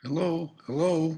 Hello, hello.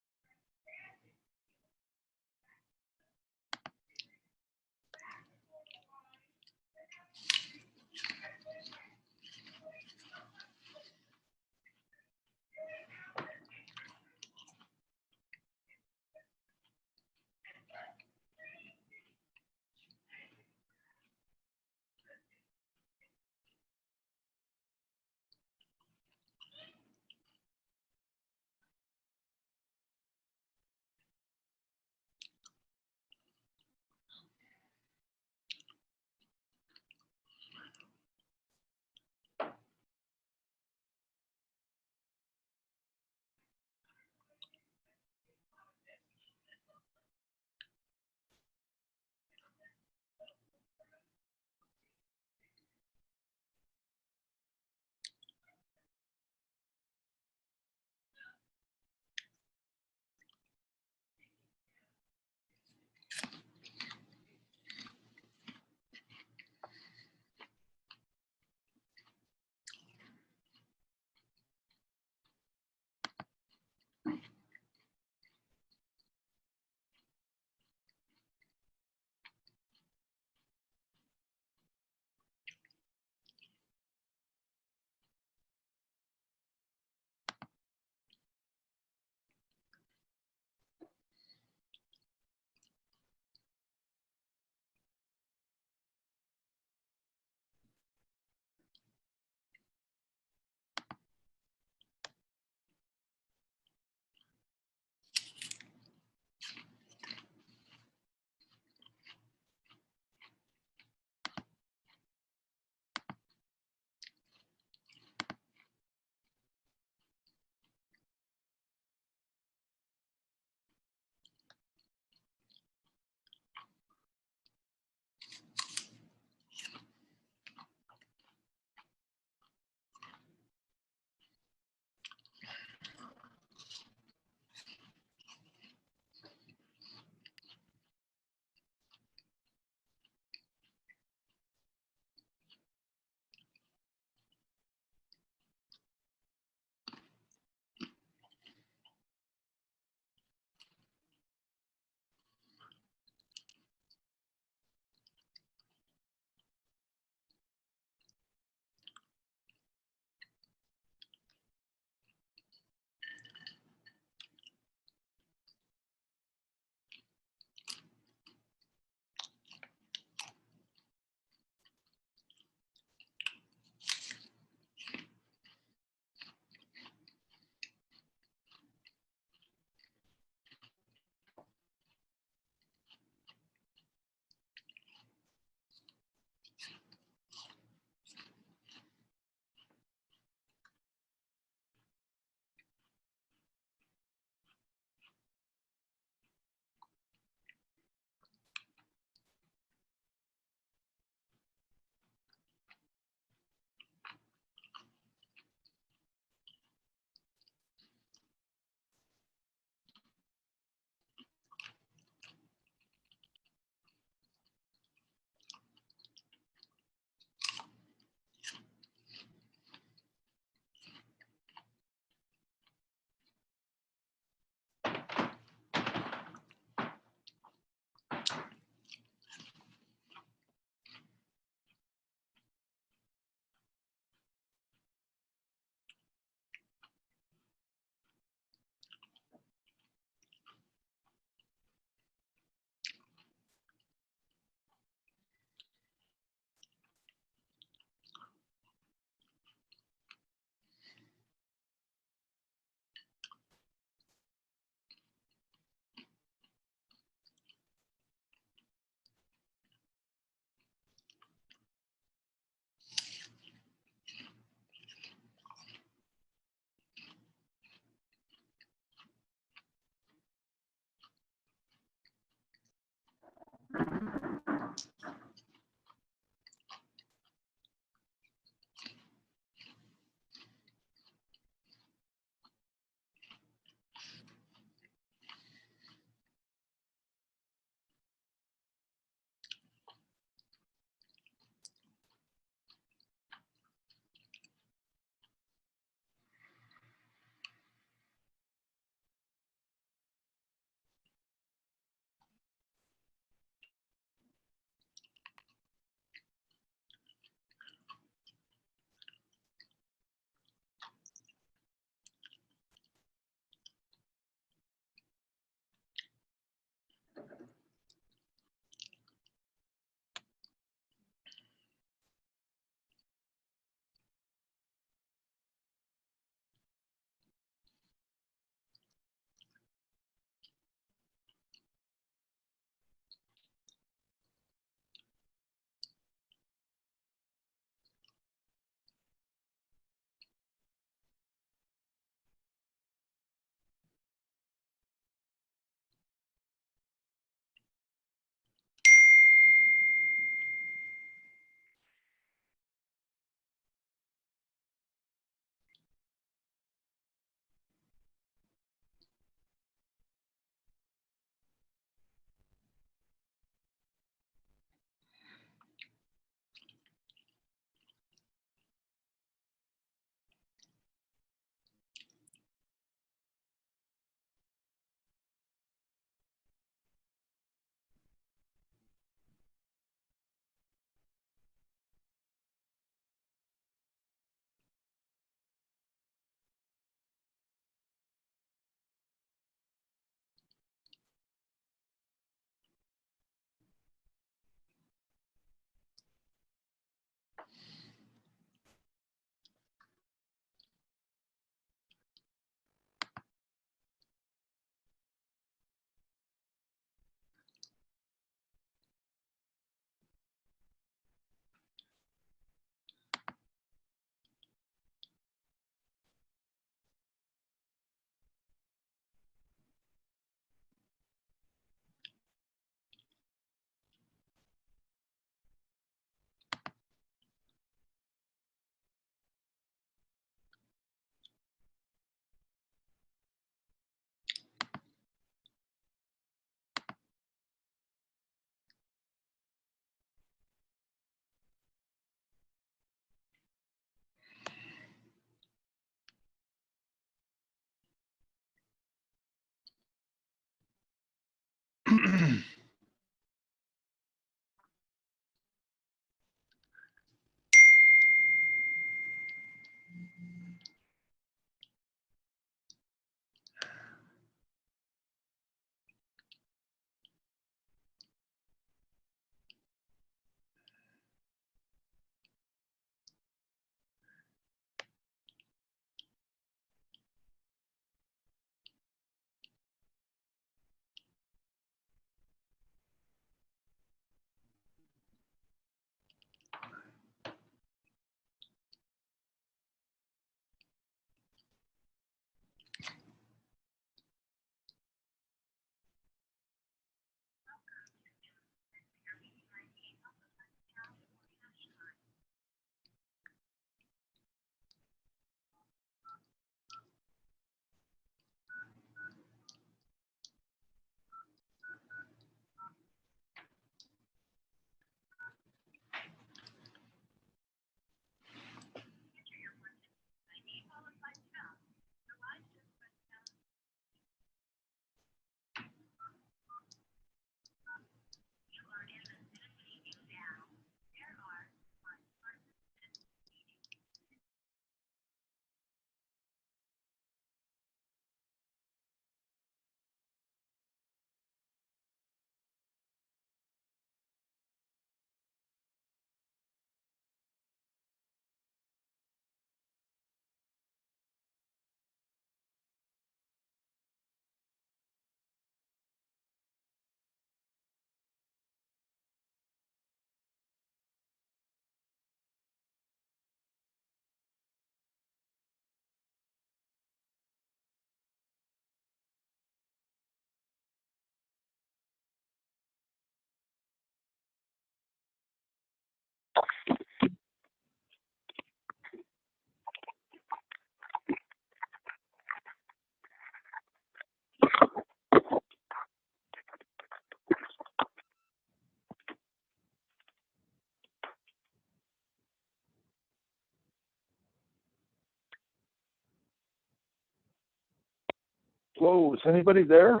Hello, is anybody there?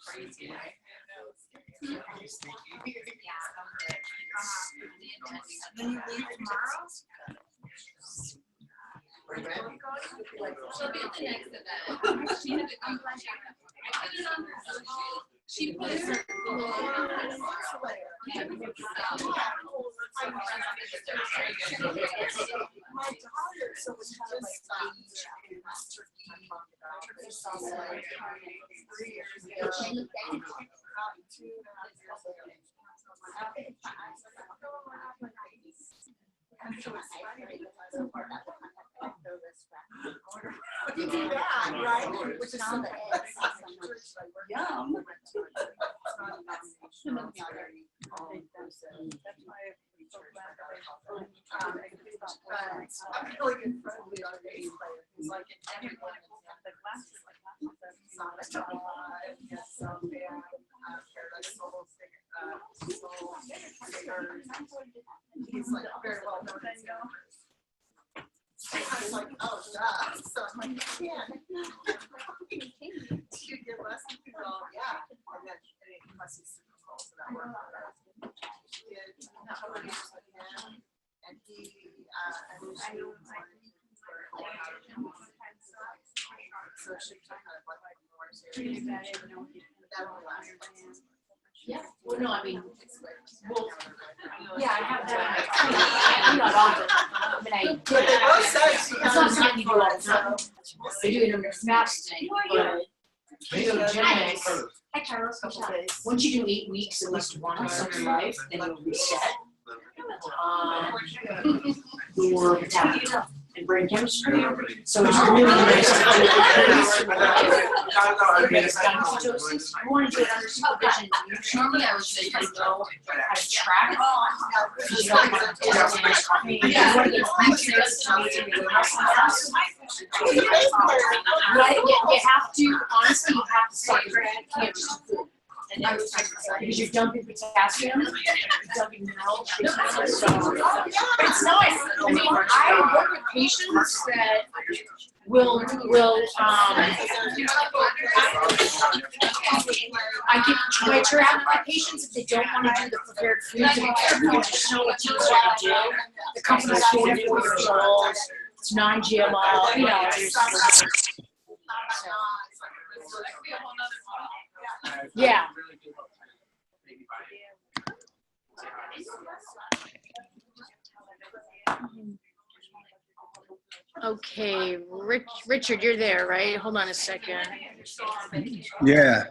Crazy, right? Then you leave tomorrow? She'll be at the next event. She had to go. She put it My daughter, so was kind of like turkey sauce like 3 years ago. 2.5 years ago. And so it's funny because you do that, right? Which is so yum. I'm really good friend with our bass player. He's like in every one of the classes, like Paradise Soul Singers. He's like very well known as I was like, oh, duh. So I'm like, yeah. Do you get lessons? He's all, yeah. And then he must be super cool. So that worked out. She did a couple of years with him. And he, so she kind of like more serious. That will last. Yeah. Well, no, I mean, well, Yeah, I have that. I'm not on it. I mean, I did it. It's not something you do all the time. I do it under fasting, but ketogenics, Hi, Carlos. once you do 8 weeks, at least once in your life, then you'll reset your metabolism and brain chemistry. So it's really nice to do it. Ketosis, you want to do it under supervision. Normally I would say You know how to track it. You don't want to do it. You want to get nutrients to maintain your muscle mass. Right? You have to, honestly, you have to start your diet. You can't just do food. And then because you're dumping potassium, you're dumping minerals. So it's nice. I mean, I work with patients that will I interact with my patients if they don't want to do the prepared foods. And just know what to do. The company's 44 years old. It's non-GMO. You know, yeah. Okay, Richard, you're there, right? Hold on a second. Yeah.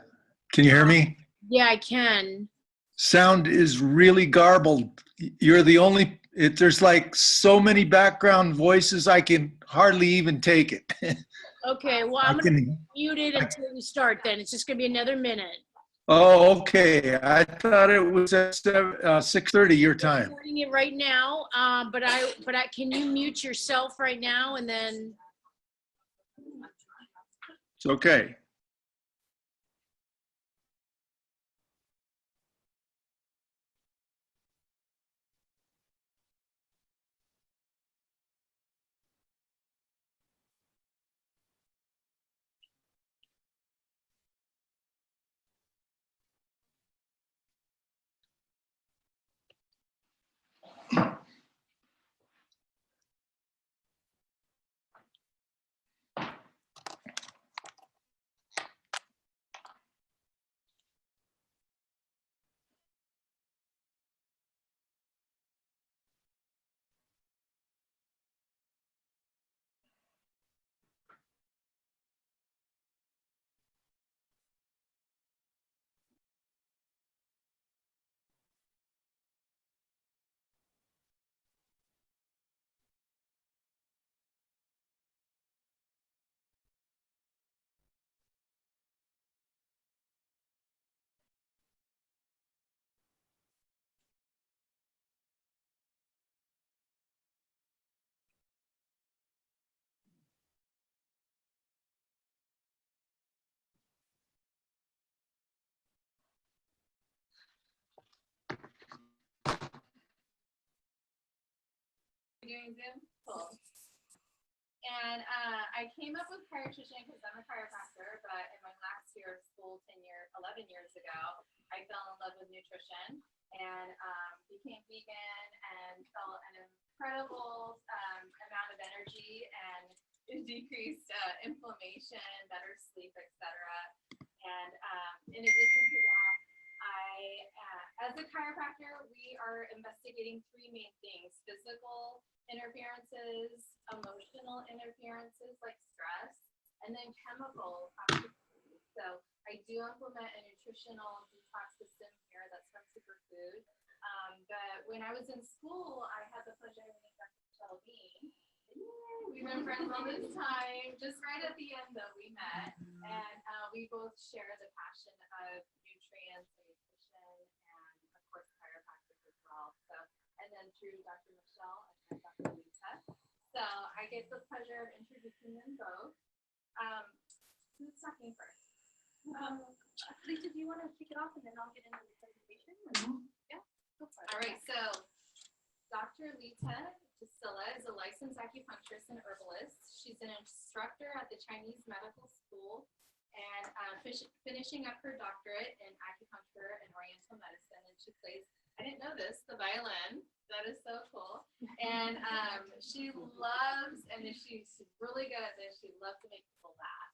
Can you hear me? Yeah, I can. Sound is really garbled. You're the only, there's like so many background voices, I can hardly even take it. Okay, well, I'm going to mute it until we start then. It's just going to be another minute. Oh, okay. I thought it was at 6:30 your time. I'm doing it right now, but can you mute yourself right now and then? It's okay. Doing Zoom? Cool. And I came up with chirotrition because I'm a chiropractor, but in my last year of school, 11 years ago, I fell in love with nutrition and became vegan and felt an incredible amount of energy and decreased inflammation, better sleep, etc. And in addition to that, as a chiropractor, we are investigating three main things: physical interferences, emotional interferences like stress, and then chemical toxicity. So I do implement a nutritional detox system here that's from superfood. But when I was in school, I had the pleasure of meeting Dr. Michelle Bean. We've been friends all this time. Just right at the end, though, we met, and we both share the passion of nutrients and nutrition, and of course, chiropractic as well. So, and then through Dr. Michelle, I met Dr. Lisa. So I get the pleasure of introducing them both. Who's talking first? Lisa, do you want to kick it off and then I'll get into the presentation? Yeah, go for it. All right, so Dr. Lita Priscilla is a licensed acupuncturist and herbalist. She's an instructor at the Chinese Medical School and finishing up her doctorate in acupuncture and oriental medicine. And she plays, I didn't know this, the violin. That is so cool. And she loves, and she's really good at this, she loves to make people laugh.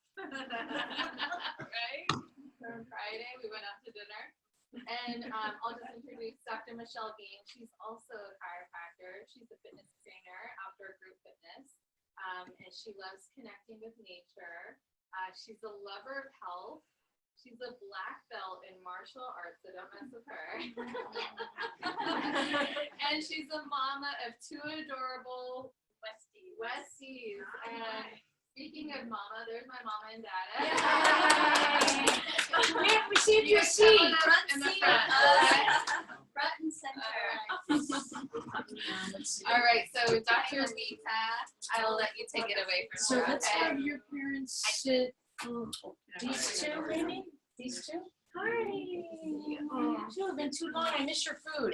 Right? On Friday, we went out to dinner. And I'll just introduce Dr. Michelle Bean. She's also a chiropractor. She's a fitness trainer, outdoor group fitness. And she loves connecting with nature. She's a lover of health. She's a black belt in martial arts, so don't mess with her. And she's a mama of two adorable Westies. And speaking of mama, there's my mama and dada. We have received your seat. Front In the seat. front. Front and center. All right, so Dr. Lita, I will let you take it away from So here. let's Okay? have your parents sit. These two, maybe? These two? Hi. Oh, you have been too long. I miss your food.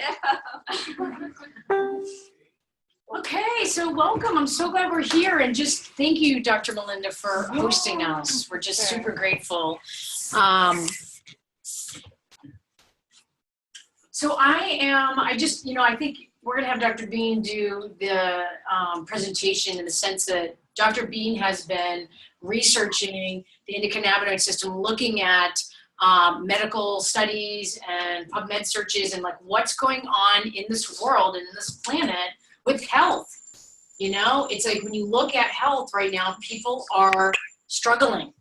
Okay, so welcome. I'm so glad we're here, and just thank you, Dr. Melinda, for hosting us. We're just super grateful. So I think we're gonna have Dr. Bean do the presentation in the sense that Dr. Bean has been researching the endocannabinoid system, looking at medical studies and PubMed searches and like what's going on in this world and in this planet with health. You know, it's like when you look at health right now, people are struggling.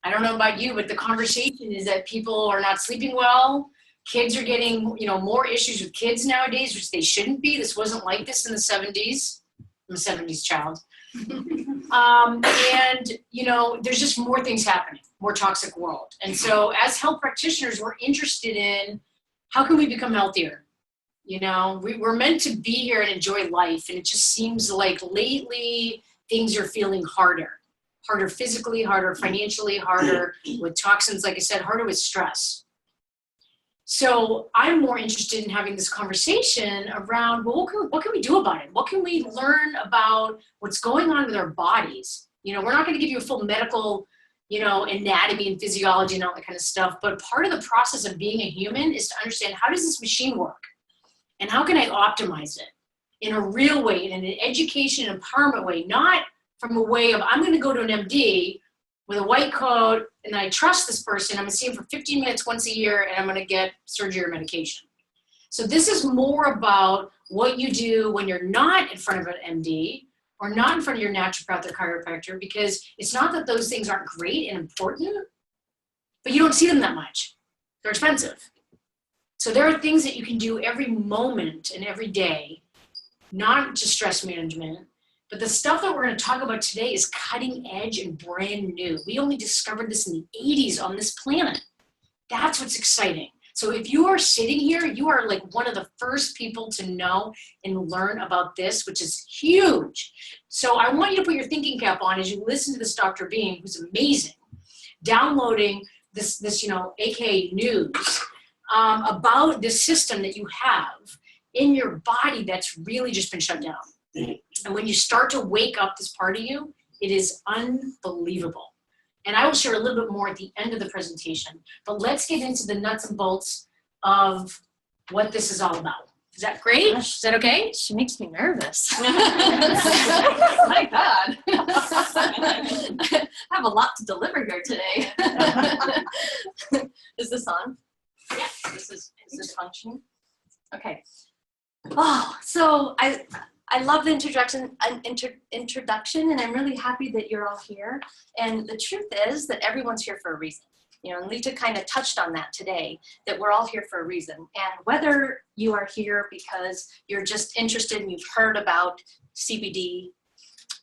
I don't know about you, but the conversation is that people are not sleeping well. Kids are getting, more issues with kids nowadays, which they shouldn't be. This wasn't like this in the 70s. I'm a 70s child. There's just more things happening, more toxic world. And so as health practitioners, we're interested in how can we become healthier? We're meant to be here and enjoy life. And it just seems like lately things are feeling harder physically, harder financially, harder with toxins, like I said, harder with stress. So I'm more interested in having this conversation around, well, what can we do about it? What can we learn about what's going on with our bodies? We're not going to give you a full medical, anatomy and physiology and all that kind of stuff. But part of the process of being a human is to understand, how does this machine work? And how can I optimize it in a real way, in an education and empowerment way, not from a way of, I'm going to go to an MD with a white coat, and I trust this person. I'm going to see him for 15 minutes once a year, and I'm going to get surgery or medication. So this is more about what you do when you're not in front of an MD or not in front of your naturopath or chiropractor, because it's not that those things aren't great and important, but you don't see them that much. They're expensive. So there are things that you can do every moment and every day, not just stress management. But the stuff that we're going to talk about today is cutting edge and brand new. We only discovered this in the 80s on this planet. That's what's exciting. So if you are sitting here, you are like one of the first people to know and learn about this, which is huge. So I want you to put your thinking cap on as you listen to this Dr. Bean, who's amazing, downloading this AKA news about this system that you have in your body that's really just been shut down. And when you start to wake up this part of you, it is unbelievable. And I will share a little bit more at the end of the presentation, but let's get into the nuts and bolts of what this is all about. Is that great? Is that okay? She makes me nervous. My God. I have a lot to deliver here today. Is this on? Yeah. Is this functioning? Okay. Oh, so I love the introduction, and I'm really happy that you're all here. And the truth is that everyone's here for a reason. You know, and Lita kind of touched on that today, that we're all here for a reason. And whether you are here because you're just interested and you've heard about CBD,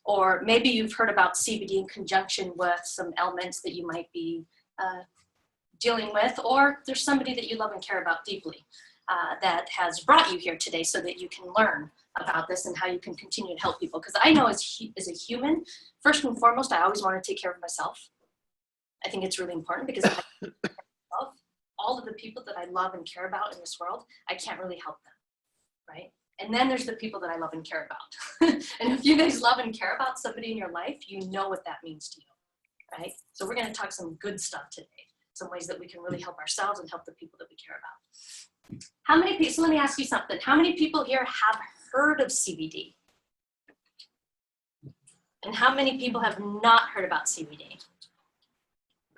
or maybe you've heard about CBD in conjunction with some elements that you might be dealing with, or there's somebody that you love and care about deeply that has brought you here today so that you can learn about this and how you can continue to help people. Because I know as a human, first and foremost, I always want to take care of myself. I think it's really important because if I love all of the people that I love and care about in this world, I can't really help them, right? And then there's the people that I love and care about. And if you guys love and care about somebody in your life, you know what that means to you, right? So we're going to talk some good stuff today, some ways that we can really help ourselves and help the people that we care about. How many people, so let me ask you something. How many people here have heard of CBD? And how many people have not heard about CBD?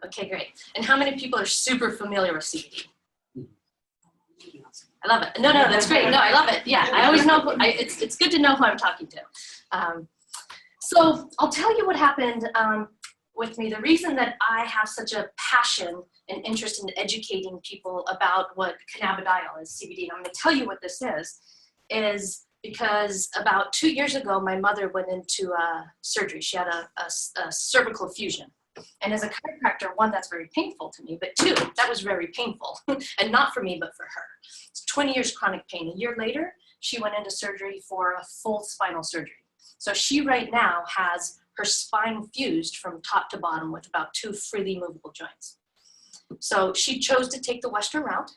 Okay, great. And how many people are super familiar with CBD? I love it. No, that's great. No, I love it. Yeah, I always know, it's good to know who I'm talking to. So I'll tell you what happened with me. The reason that I have such a passion and interest in educating people about what cannabidiol is, CBD, and I'm going to tell you what this is because about 2 years ago, my mother went into surgery. She had a cervical fusion. And as a chiropractor, one, that's very painful to me, but two, that was very painful. And not for me, but for her. It's 20 years chronic pain. A year later, she went into surgery for a full spinal surgery. So she right now has her spine fused from top to bottom with about 2 freely movable joints. So she chose to take the Western route.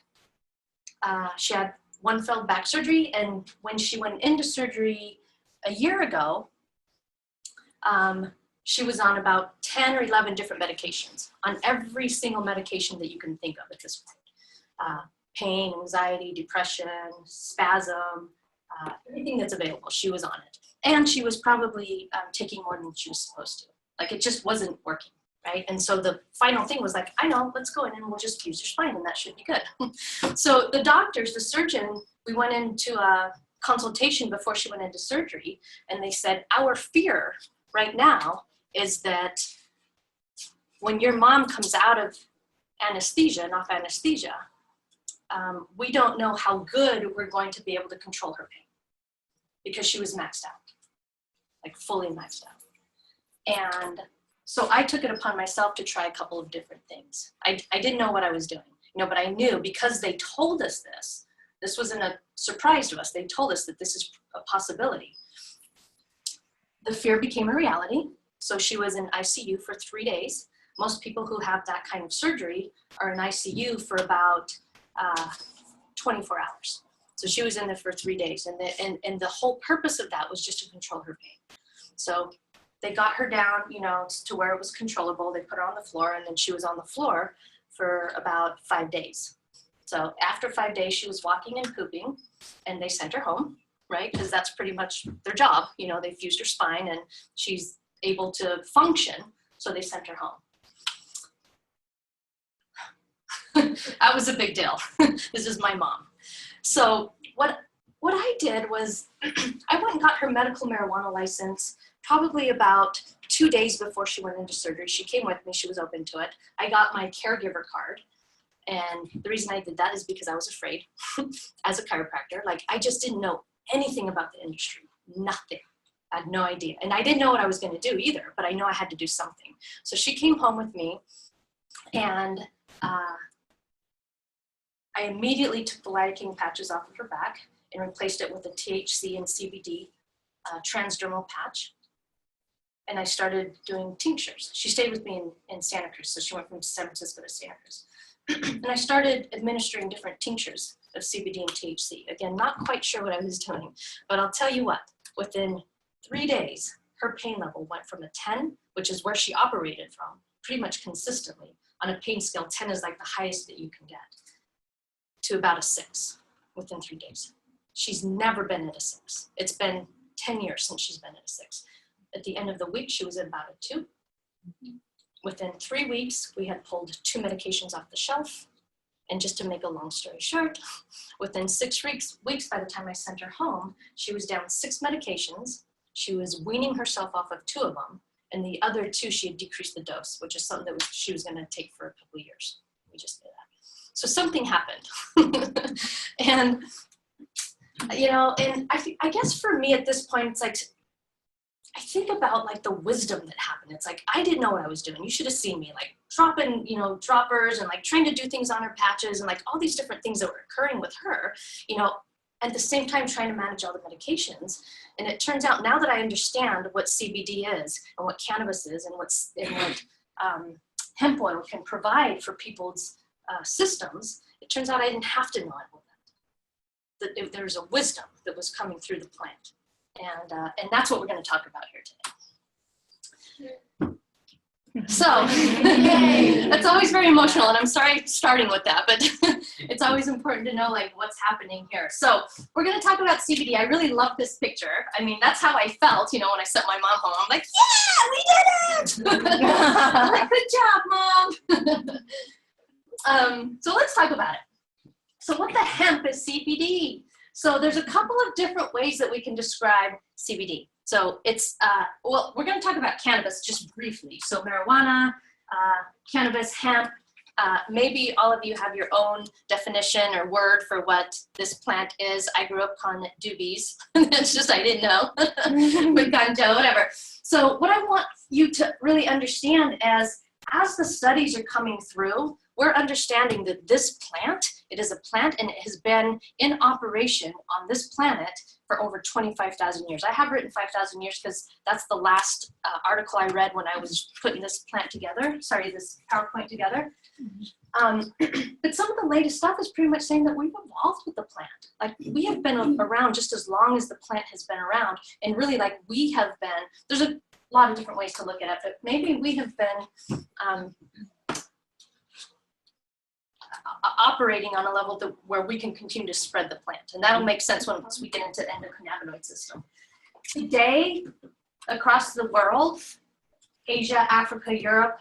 She had 1 failed back surgery, and when she went into surgery a year ago, she was on about 10 or 11 different medications, on every single medication that you can think of at this point. Pain, anxiety, depression, spasm, everything that's available, she was on it. And she was probably taking more than she was supposed to. Like, it just wasn't working, right? And so the final thing was like, I know, let's go in and we'll just fuse your spine and that should be good. So the doctors, the surgeon, we went into a consultation before she went into surgery, and they said, our fear right now is that when your mom comes out of anesthesia, and off anesthesia, we don't know how good we're going to be able to control her pain because she was maxed out, like fully maxed out. And so I took it upon myself to try a couple of different things. I didn't know what I was doing, but I knew because they told us this wasn't a surprise to us. They told us that this is a possibility. The fear became a reality. So she was in ICU for 3 days. Most people who have that kind of surgery are in ICU for about 24 hours. So she was in there for 3 days. And the whole purpose of that was just to control her pain. So they got her down, to where it was controllable. They put her on the floor, and then she was on the floor for about 5 days. So after 5 days, she was walking and pooping, and they sent her home, right? Because that's pretty much their job. They fused her spine, and she's able to function, so they sent her home. That was a big deal. This is my mom. So what I did was I went and got her medical marijuana license probably about 2 days before she went into surgery. She came with me. She was open to it. I got my caregiver card. And the reason I did that is because I was afraid as a chiropractor. Like, I just didn't know anything about the industry. Nothing. I had no idea. And I didn't know what I was going to do either, but I know I had to do something. So she came home with me, and I immediately took the lidocaine patches off of her back and replaced it with a THC and CBD transdermal patch. And I started doing tinctures. She stayed with me in Santa Cruz, so she went from San Francisco to Santa Cruz. And I started administering different tinctures of CBD and THC. Again, not quite sure what I was doing, but I'll tell you what, within 3 days, her pain level went from a 10, which is where she operated from, pretty much consistently. On a pain scale, 10 is like the highest that you can get, to about a 6 within 3 days. She's never been at a 6. It's been 10 years since she's been at a 6. At the end of the week, she was at about a 2. Within 3 weeks, we had pulled 2 medications off the shelf. And just to make a long story short, within 6 weeks, by the time I sent her home, she was down 6 medications. She was weaning herself off of 2 of them. And the other 2, she had decreased the dose, which is something that she was gonna take for a couple of years. We just did that. So something happened. And, you know, and I guess for me at this point, it's like, I think about like the wisdom that happened. It's like, I didn't know what I was doing. You should have seen me like dropping, you know, droppers and like trying to do things on her patches and like all these different things that were occurring with her, you know, at the same time trying to manage all the medications. And it turns out now that I understand what CBD is and what cannabis is and what hemp oil can provide for people's systems, it turns out I didn't have to know all that. That there's a wisdom that was coming through the plant. And that's what we're going to talk about here today. So, that's always very emotional, and I'm sorry starting with that, but it's always important to know like what's happening here. So we're going to talk about CBD. I really love this picture. I mean, that's how I felt, you know, when I sent my mom home. I'm like, yeah, we did it! Like, good job, Mom. So let's talk about it. So what the hemp is CBD? So there's a couple of different ways that we can describe CBD. So it's, well, we're going to talk about cannabis just briefly. So marijuana, cannabis, hemp, maybe all of you have your own definition or word for what this plant is. I grew up calling it doobies. That's just, I didn't know. With ganja, whatever. So what I want you to really understand as the studies are coming through, we're understanding that this plant, it is a plant and it has been in operation on this planet for over 25,000 years. I have written 5,000 years because that's the last article I read when I was putting this plant together, this PowerPoint together. But some of the latest stuff is pretty much saying that we've evolved with the plant. Like we have been around just as long as the plant has been around, and really like we have been, there's a lot of different ways to look at it, but maybe we have been operating on a level where we can continue to spread the plant. And that'll make sense once we get into the endocannabinoid system. Today, across the world, Asia, Africa, Europe,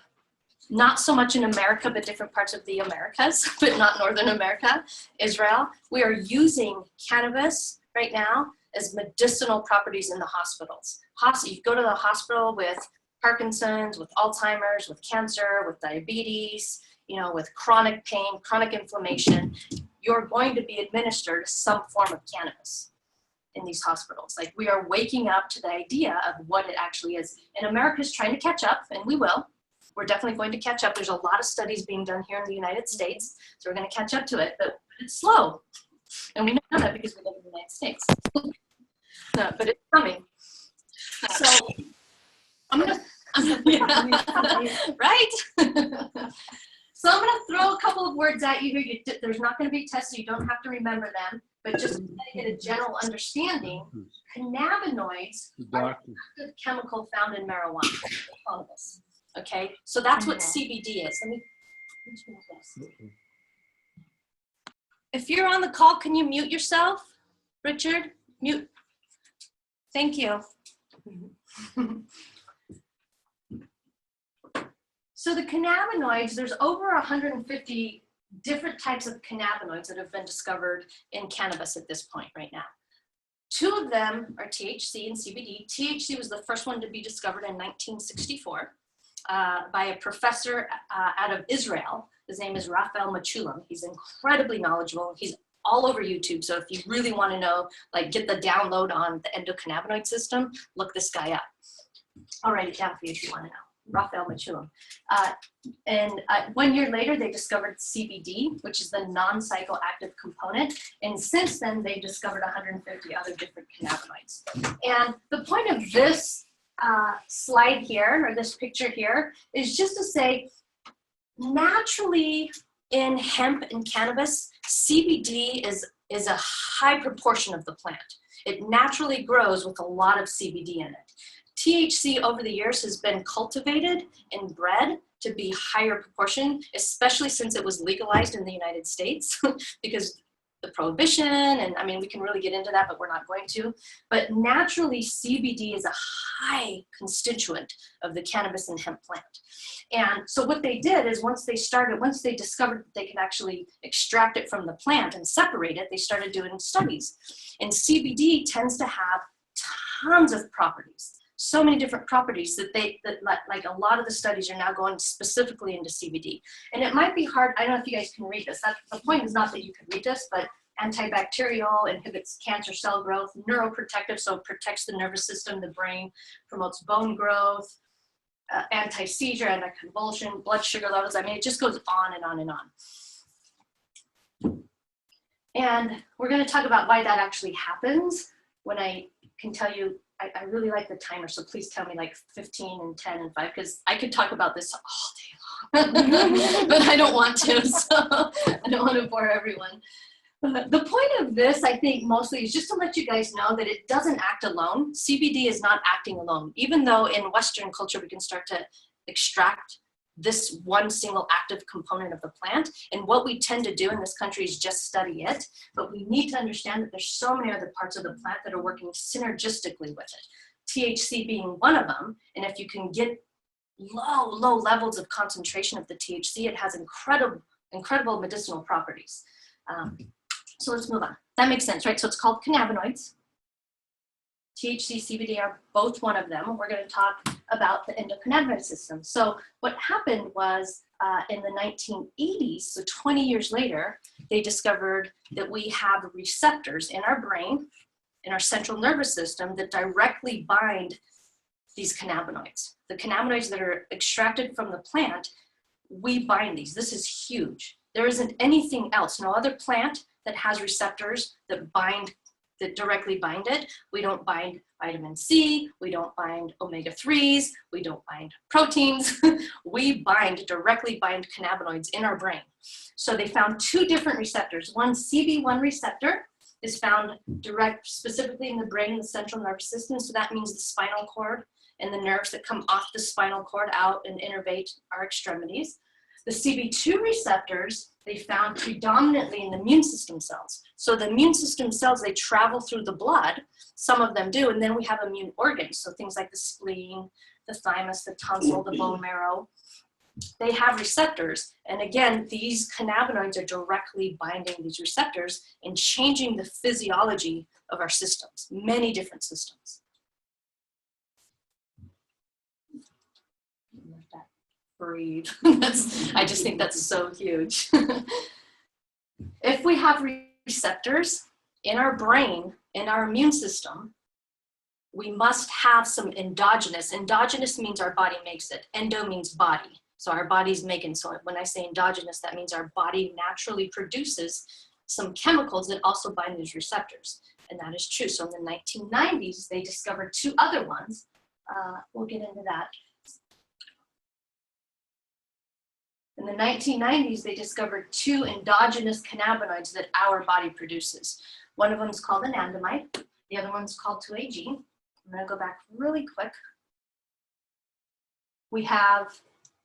not so much in America, but different parts of the Americas, but not Northern America, Israel, we are using cannabis right now as medicinal properties in the hospitals. You go to the hospital with Parkinson's, with Alzheimer's, with cancer, with diabetes, you know, with chronic pain, chronic inflammation, you're going to be administered some form of cannabis in these hospitals. Like we are waking up to the idea of what it actually is. And America's trying to catch up, and we will. We're definitely going to catch up. There's a lot of studies being done here in the United States, so we're going to catch up to it, but it's slow. And we know that because we live in the United States. No, but it's coming. So I'm gonna right? So I'm going to throw a couple of words at you here. There's not going to be tests, so you don't have to remember them, but just to get a general understanding, cannabinoids are an active chemical found in marijuana, cannabis. Okay, so that's what CBD is. Let me move this. If you're on the call, can you mute yourself, Richard? Mute. Thank you. So the cannabinoids, there's over 150 different types of cannabinoids that have been discovered in cannabis at this point right now. 2 of them are THC and CBD. THC was the first one to be discovered in 1964 by a professor out of Israel. His name is Raphael Mechoulam. He's incredibly knowledgeable. He's all over YouTube. So if you really want to know, like get the download on the endocannabinoid system, look this guy up. I'll write it down for you if you want to know. Raphael Mechoulam. 1 year later, they discovered CBD, which is the non-psychoactive component. And since then, they've discovered 150 other different cannabinoids. And the point of this slide here, or this picture here, is just to say, naturally in hemp and cannabis, CBD is a high proportion of the plant. It naturally grows with a lot of CBD in it. THC over the years has been cultivated and bred to be higher proportion, especially since it was legalized in the United States because the prohibition, and I mean, we can really get into that, but we're not going to. But naturally, CBD is a high constituent of the cannabis and hemp plant. And so what they did is once they discovered that they could actually extract it from the plant and separate it, they started doing studies. And CBD tends to have tons of properties. So many different properties that like a lot of the studies are now going specifically into CBD. And it might be hard, I don't know if you guys can read this. The point is not that you can read this, but antibacterial, inhibits cancer cell growth, neuroprotective, so it protects the nervous system, the brain, promotes bone growth, anti-seizure, anti-convulsion, blood sugar levels. I mean, it just goes on and on and on. And we're going to talk about why that actually happens when I can tell you. I really like the timer, so please tell me like 15 and 10 and 5, because I could talk about this all day long, but I don't want to, so I don't want to bore everyone. The point of this, I think, mostly is just to let you guys know that it doesn't act alone. CBD is not acting alone, even though in Western culture we can start to extract this one single active component of the plant. And what we tend to do in this country is just study it. But we need to understand that there's so many other parts of the plant that are working synergistically with it. THC being one of them. And if you can get low levels of concentration of the THC, it has incredible medicinal properties. So let's move on. That makes sense, right? So it's called cannabinoids. THC, CBD are both one of them. We're going to talk about the endocannabinoid system. So what happened was in the 1980s, so 20 years later, they discovered that we have receptors in our brain, in our central nervous system, that directly bind these cannabinoids. The cannabinoids that are extracted from the plant, we bind these. This is huge. There isn't anything else, no other plant that has receptors that directly bind it. We don't bind vitamin C, we don't bind omega-3s, we don't bind proteins. We directly bind cannabinoids in our brain. So they found two different receptors. One CB1 receptor is found specifically in the brain and the central nervous system. So that means the spinal cord and the nerves that come off the spinal cord out and innervate our extremities. The CB2 receptors, they found predominantly in the immune system cells. So the immune system cells, they travel through the blood, some of them do, and then we have immune organs, so things like the spleen, the thymus, the tonsil, the bone marrow. They have receptors, and again, these cannabinoids are directly binding these receptors and changing the physiology of our systems, many different systems. Breathe. I just think that's so huge. If we have receptors in our brain, in our immune system, we must have some endogenous. Endogenous means our body makes it. Endo means body. So our body's making, so when I say endogenous, that means our body naturally produces some chemicals that also bind these receptors. And that is true. So in the 1990s, they discovered two other ones. We'll get into that. In the 1990s, they discovered two endogenous cannabinoids that our body produces. One of them is called anandamide. The other one's called 2-AG. I'm going to go back really quick. We have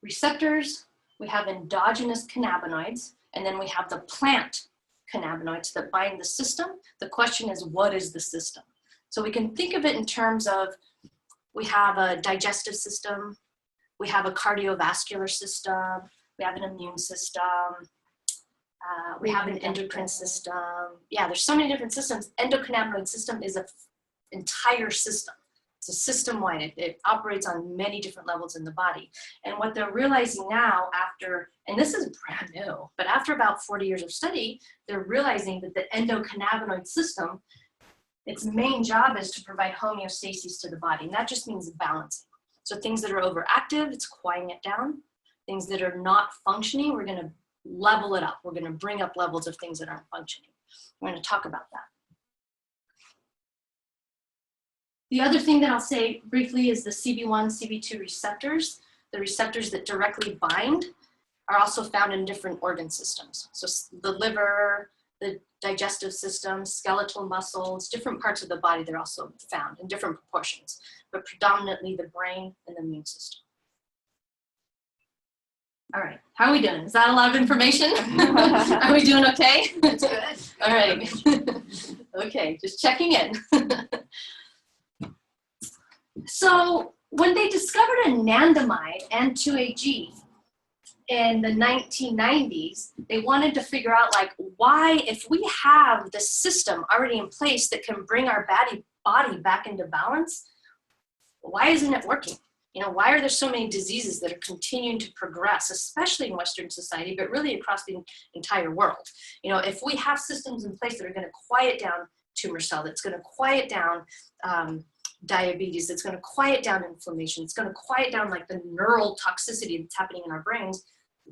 receptors, we have endogenous cannabinoids, and then we have the plant cannabinoids that bind the system. The question is, what is the system? So we can think of it in terms of, we have a digestive system, we have a cardiovascular system, we have an immune system, we have an endocrine system. Yeah, there's so many different systems. Endocannabinoid system is an entire system. It's a system-wide. It operates on many different levels in the body. And what they're realizing now after, and this is brand new, but after about 40 years of study, they're realizing that the endocannabinoid system, its main job is to provide homeostasis to the body. And that just means balancing. So things that are overactive, it's quieting it down. Things that are not functioning, we're going to level it up. We're going to bring up levels of things that aren't functioning. We're going to talk about that. The other thing that I'll say briefly is the CB1, CB2 receptors. The receptors that directly bind are also found in different organ systems. So the liver, the digestive system, skeletal muscles, different parts of the body. They're also found in different proportions, but predominantly the brain and the immune system. All right, how are we doing? Is that a lot of information? Are we doing okay? That's good. All right. Okay, just checking in. So when they discovered anandamide and 2-AG in the 1990s, they wanted to figure out like why, if we have the system already in place that can bring our body back into balance, why isn't it working? You know, why are there so many diseases that are continuing to progress, especially in Western society, but really across the entire world? You know, if we have systems in place that are going to quiet down tumor cell, that's going to quiet down diabetes, that's going to quiet down inflammation, it's going to quiet down like the neural toxicity that's happening in our brains,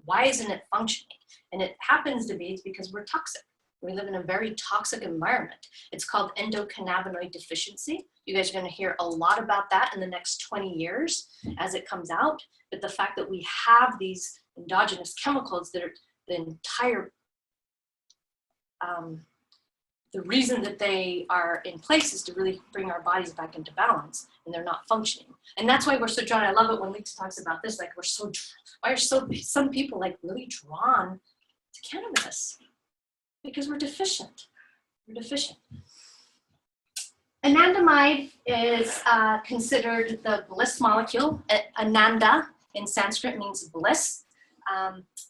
why isn't it functioning? And it happens to be, it's because we're toxic. We live in a very toxic environment. It's called endocannabinoid deficiency. You guys are going to hear a lot about that in the next 20 years as it comes out. But the fact that we have these endogenous chemicals that are the entire, the reason that they are in place is to really bring our bodies back into balance, and they're not functioning. And that's why we're so drawn. I love it when Lisa talks about this, like why are some people like really drawn to cannabis? Because we're deficient. We're deficient. Anandamide is considered the bliss molecule. Ananda in Sanskrit means bliss.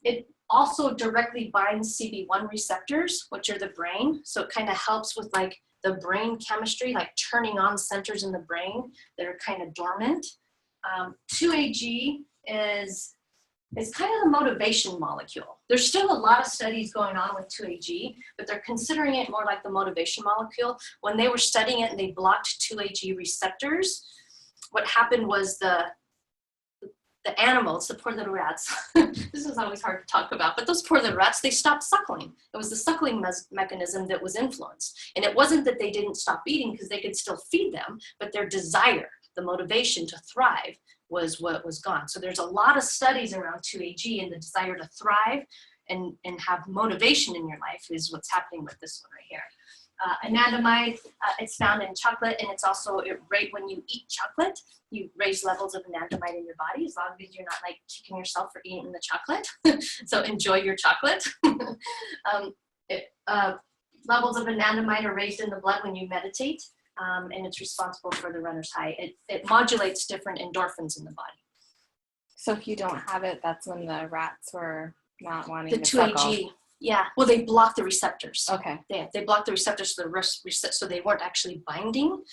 It also directly binds CB1 receptors, which are the brain. So it kind of helps with like the brain chemistry, like turning on centers in the brain that are kind of dormant. 2-AG is kind of the motivation molecule. There's still a lot of studies going on with 2-AG, but they're considering it more like the motivation molecule. When they were studying it and they blocked 2-AG receptors, what happened was the animals, the poor little rats, this is always hard to talk about, but those poor little rats, they stopped suckling. It was the suckling mechanism that was influenced. And it wasn't that they didn't stop eating because they could still feed them, but their desire, the motivation to thrive was what was gone. So there's a lot of studies around 2-AG, and the desire to thrive and have motivation in your life is what's happening with this one right here. Anandamide, it's found in chocolate, and it's also right when you eat chocolate, you raise levels of anandamide in your body, as long as you're not like kicking yourself for eating the chocolate. So enjoy your chocolate. Levels of anandamide are raised in the blood when you meditate, and it's responsible for the runner's high. It modulates different endorphins in the body. So if you don't have it, that's when the rats were not wanting The to suckle. 2-AG. Yeah, well, they block the receptors. Okay. They block the receptors so they weren't actually binding.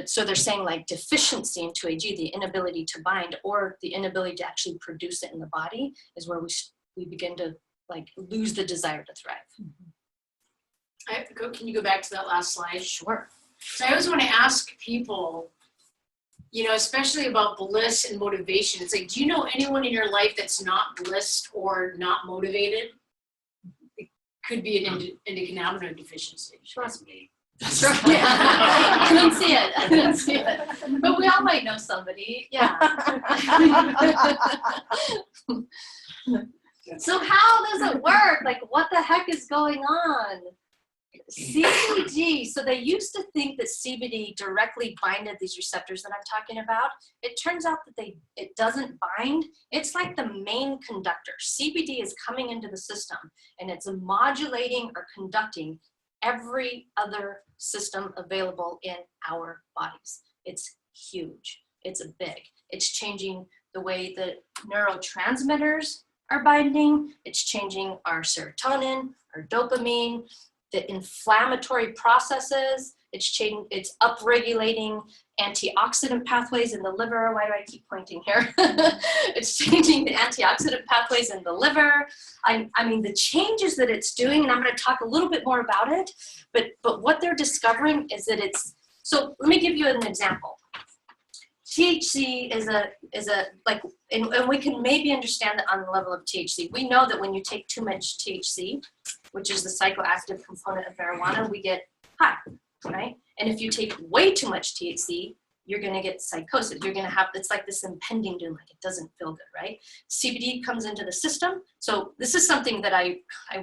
So they're saying like deficiency in 2-AG, the inability to bind or the inability to actually produce it in the body is where we begin to like lose the desire to thrive. Can you go back to that last slide? Sure. So I always want to ask people, you know, especially about bliss and motivation. It's like, do you know anyone in your life that's not blissed or not motivated? It could be an endocannabinoid deficiency. Trust me. That's right. I didn't see it. But we all might know somebody. Yeah. So how does it work? Like, what the heck is going on? CBD, so they used to think that CBD directly binded these receptors that I'm talking about. It turns out that it doesn't bind. It's like the main conductor. CBD is coming into the system and it's modulating or conducting every other system available in our bodies. It's huge. It's big. It's changing the way that neurotransmitters are binding. It's changing our serotonin, our dopamine, the inflammatory processes. It's upregulating antioxidant pathways in the liver. Why do I keep pointing here? It's changing the antioxidant pathways in the liver. I mean, the changes that it's doing, and I'm going to talk a little bit more about it, but what they're discovering is that so let me give you an example. THC is and we can maybe understand it on the level of THC. We know that when you take too much THC, which is the psychoactive component of marijuana, we get high, right? And if you take way too much THC, you're going to get psychosis. You're going to have, it's like this impending doom, like it doesn't feel good, right? CBD comes into the system. So this is something that I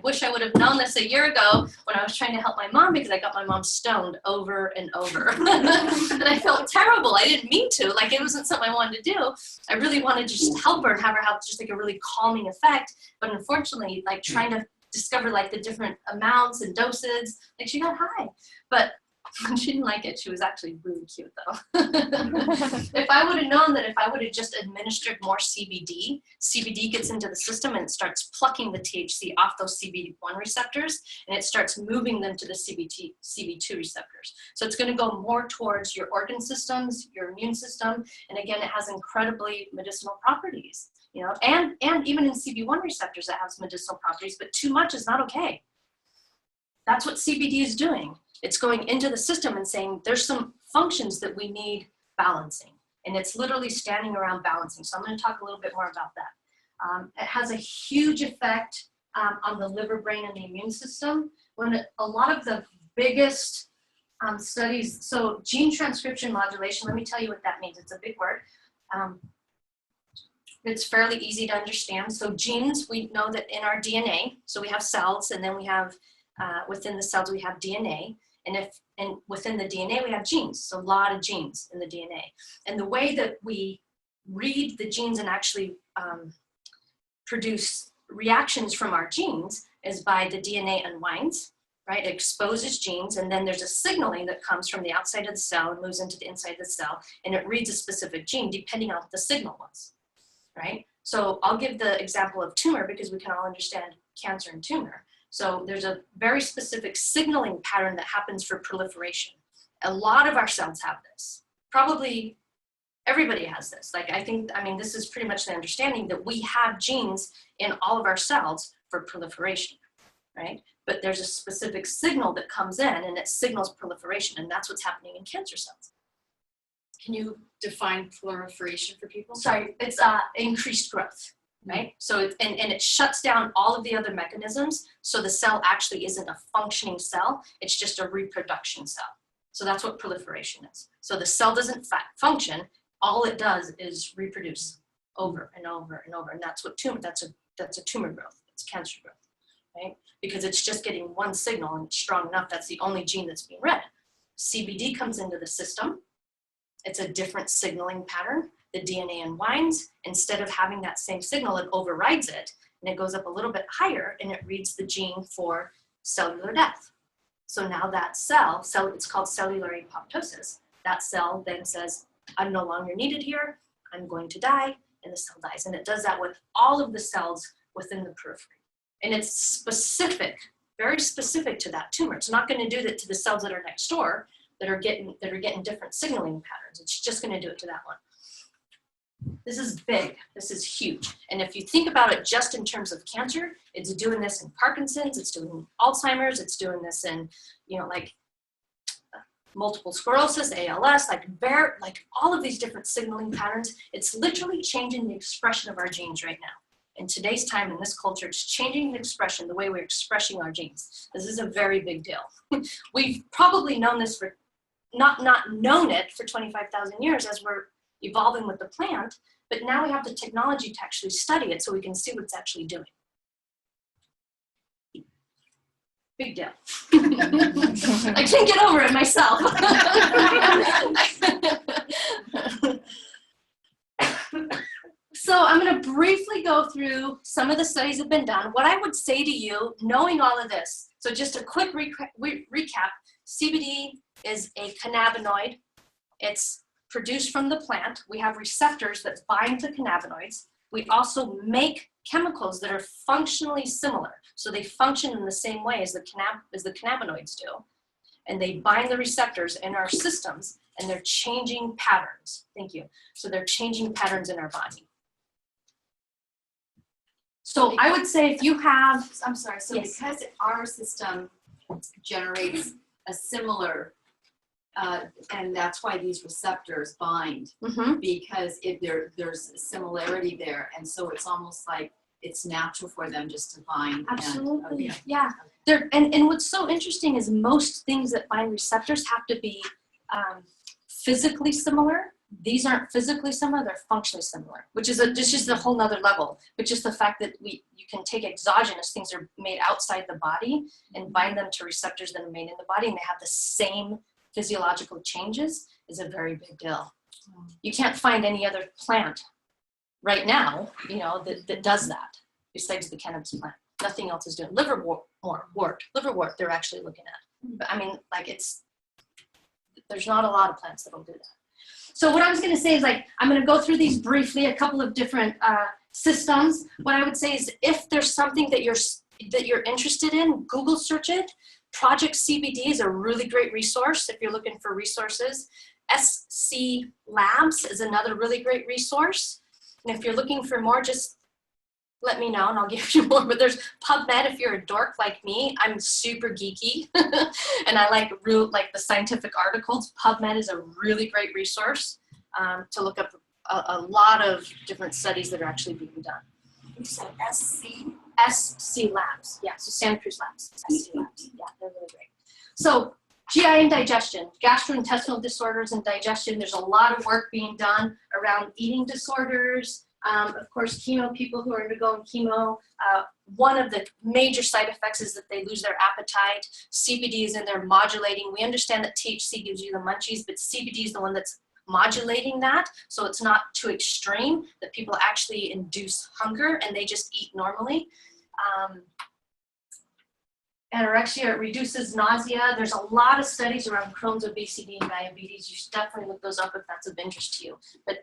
wish I would have known this a year ago when I was trying to help my mom, because I got my mom stoned over and over. And I felt terrible. I didn't mean to, like it wasn't something I wanted to do. I really wanted to just help her and have her have just like a really calming effect. But unfortunately, like trying to discover like the different amounts and doses, like she got high. But she didn't like it. She was actually really cute though. If I would have known that if I would have just administered more CBD gets into the system and it starts plucking the THC off those CB1 receptors, and it starts moving them to the CB2 receptors. So it's going to go more towards your organ systems, your immune system, and again, it has incredibly medicinal properties, you know, and even in CB1 receptors it has medicinal properties, but too much is not okay. That's what CBD is doing. It's going into the system and saying there's some functions that we need balancing. And it's literally standing around balancing. So I'm going to talk a little bit more about that. It has a huge effect on the liver, brain, and the immune system. A lot of the biggest studies, so gene transcription modulation, let me tell you what that means. It's a big word. It's fairly easy to understand. So genes, we know that in our DNA, so we have cells, and then we have, within the cells, we have DNA. And within the DNA, we have genes, so a lot of genes in the DNA. And the way that we read the genes and actually produce reactions from our genes is by the DNA unwinds, right? It exposes genes, and then there's a signaling that comes from the outside of the cell and moves into the inside of the cell, and it reads a specific gene depending on what the signal was, right? So I'll give the example of tumor because we can all understand cancer and tumor. So there's a very specific signaling pattern that happens for proliferation. A lot of our cells have this. Probably everybody has this. Like I mean, this is pretty much the understanding that we have genes in all of our cells for proliferation, right? But there's a specific signal that comes in and it signals proliferation, and that's what's happening in cancer cells. Can you define proliferation for people? Sorry, it's increased growth. Right? So and it shuts down all of the other mechanisms. So the cell actually isn't a functioning cell. It's just a reproduction cell. So that's what proliferation is. So the cell doesn't function. All it does is reproduce over and over and over. And that's what that's a tumor growth. It's cancer growth, right? Because it's just getting one signal and it's strong enough. That's the only gene that's being read. CBD comes into the system. It's a different signaling pattern. The DNA unwinds. Instead of having that same signal, it overrides it, and it goes up a little bit higher, and it reads the gene for cellular death. So now that cell, it's called cellular apoptosis. That cell then says, I'm no longer needed here, I'm going to die, and the cell dies. And it does that with all of the cells within the periphery. And it's specific, very specific to that tumor. It's not going to do that to the cells that are next door that are getting different signaling patterns. It's just going to do it to that one. This is big, this is huge. And if you think about it just in terms of cancer, it's doing this in Parkinson's, it's doing Alzheimer's, it's doing this in, you know, like multiple sclerosis, ALS, like all of these different signaling patterns. It's literally changing the expression of our genes right now. In today's time, in this culture, it's changing the expression, the way we're expressing our genes. This is a very big deal. We've probably known this for, not known it for 25,000 years as we're evolving with the plant, but now we have the technology to actually study it so we can see what it's actually doing. Big deal. I can't get over it myself. So I'm going to briefly go through some of the studies that have been done. What I would say to you, knowing all of this, so just a quick recap, CBD is a cannabinoid. It's produced from the plant. We have receptors that bind to cannabinoids. We also make chemicals that are functionally similar. So they function in the same way as the cannabinoids do. And they bind the receptors in our systems, and they're changing patterns. Thank you. So they're changing patterns in our body. So I would say if you have, I'm sorry, so yes. Because our system generates a similar, and that's why these receptors bind, because there's a similarity there, and so it's almost like it's natural for them just to bind. Absolutely, and, okay. yeah. And what's so interesting is most things that bind receptors have to be physically similar. These aren't physically similar, they're functionally similar, which is just a whole nother level. But just the fact that you can take exogenous things that are made outside the body and bind them to receptors that are made in the body, and they have the same physiological changes is a very big deal. You can't find any other plant right now, that does that besides the cannabis plant. Nothing else is doing. Liverwort, they're actually looking at. But I mean, like there's not a lot of plants that'll do that. So what I was going to say is I'm going to go through these briefly, a couple of different systems. What I would say is if there's something that you're interested in, Google search it. Project CBD is a really great resource if you're looking for resources. SC Labs is another really great resource. And if you're looking for more, just let me know and I'll give you more. But there's PubMed if you're a dork like me. I'm super geeky and I like the scientific articles. PubMed is a really great resource to look up a lot of different studies that are actually being done. You said SC? SC Labs, yeah, so Santa Cruz Labs, SC Labs, yeah, they're really great. So GI and digestion, gastrointestinal disorders and digestion, there's a lot of work being done around eating disorders. Of course, chemo, people who are undergoing chemo, one of the major side effects is that they lose their appetite. CBD is in there modulating. We understand that THC gives you the munchies, but CBD is the one that's modulating that, so it's not too extreme, that people actually induce hunger and they just eat normally. Anorexia, it reduces nausea. There's a lot of studies around Crohn's, obesity, and diabetes. You should definitely look those up if that's of interest to you. But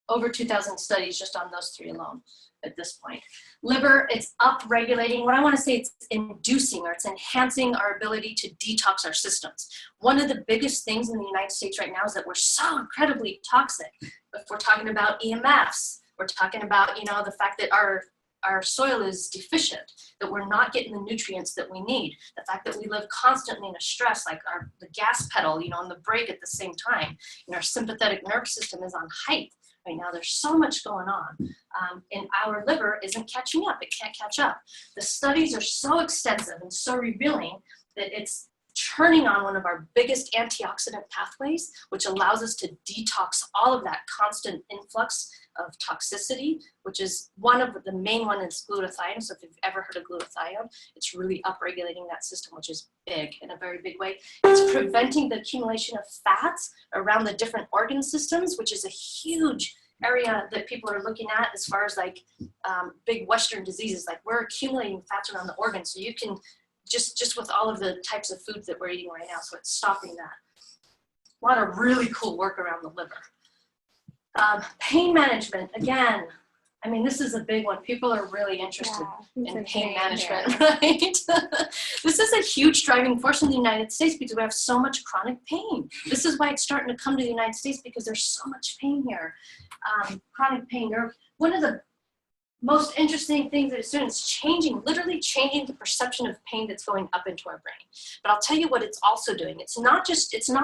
over 2,000 studies just on those three alone at this point. Liver, it's up-regulating. What I want to say, it's inducing or it's enhancing our ability to detox our systems. One of the biggest things in the United States right now is that we're so incredibly toxic. If we're talking about EMFs, we're talking about, the fact that our soil is deficient, that we're not getting the nutrients that we need, the fact that we live constantly in a stress, like the gas pedal, and the brake at the same time, and our sympathetic nervous system is on height. Right now, there's so much going on, and our liver isn't catching up. It can't catch up. The studies are so extensive and so revealing that it's turning on one of our biggest antioxidant pathways, which allows us to detox all of that constant influx of toxicity, which is one of the main one is glutathione. So if you've ever heard of glutathione, it's really upregulating that system, which is big in a very big way. It's preventing the accumulation of fats around the different organ systems, which is a huge area that people are looking at as far as big Western diseases. Like we're accumulating fats around the organs. So you can just with all of the types of foods that we're eating right now. So it's stopping that. A lot of really cool work around the liver. Pain management, again, I mean, this is a big one. People are really interested in pain management, right? This is a huge driving force in the United States because we have so much chronic pain. This is why it's starting to come to the United States, because there's so much pain here. Chronic pain. One of the most interesting things that it's doing is literally changing the perception of pain that's going up into our brain. But I'll tell you what it's also doing. It's not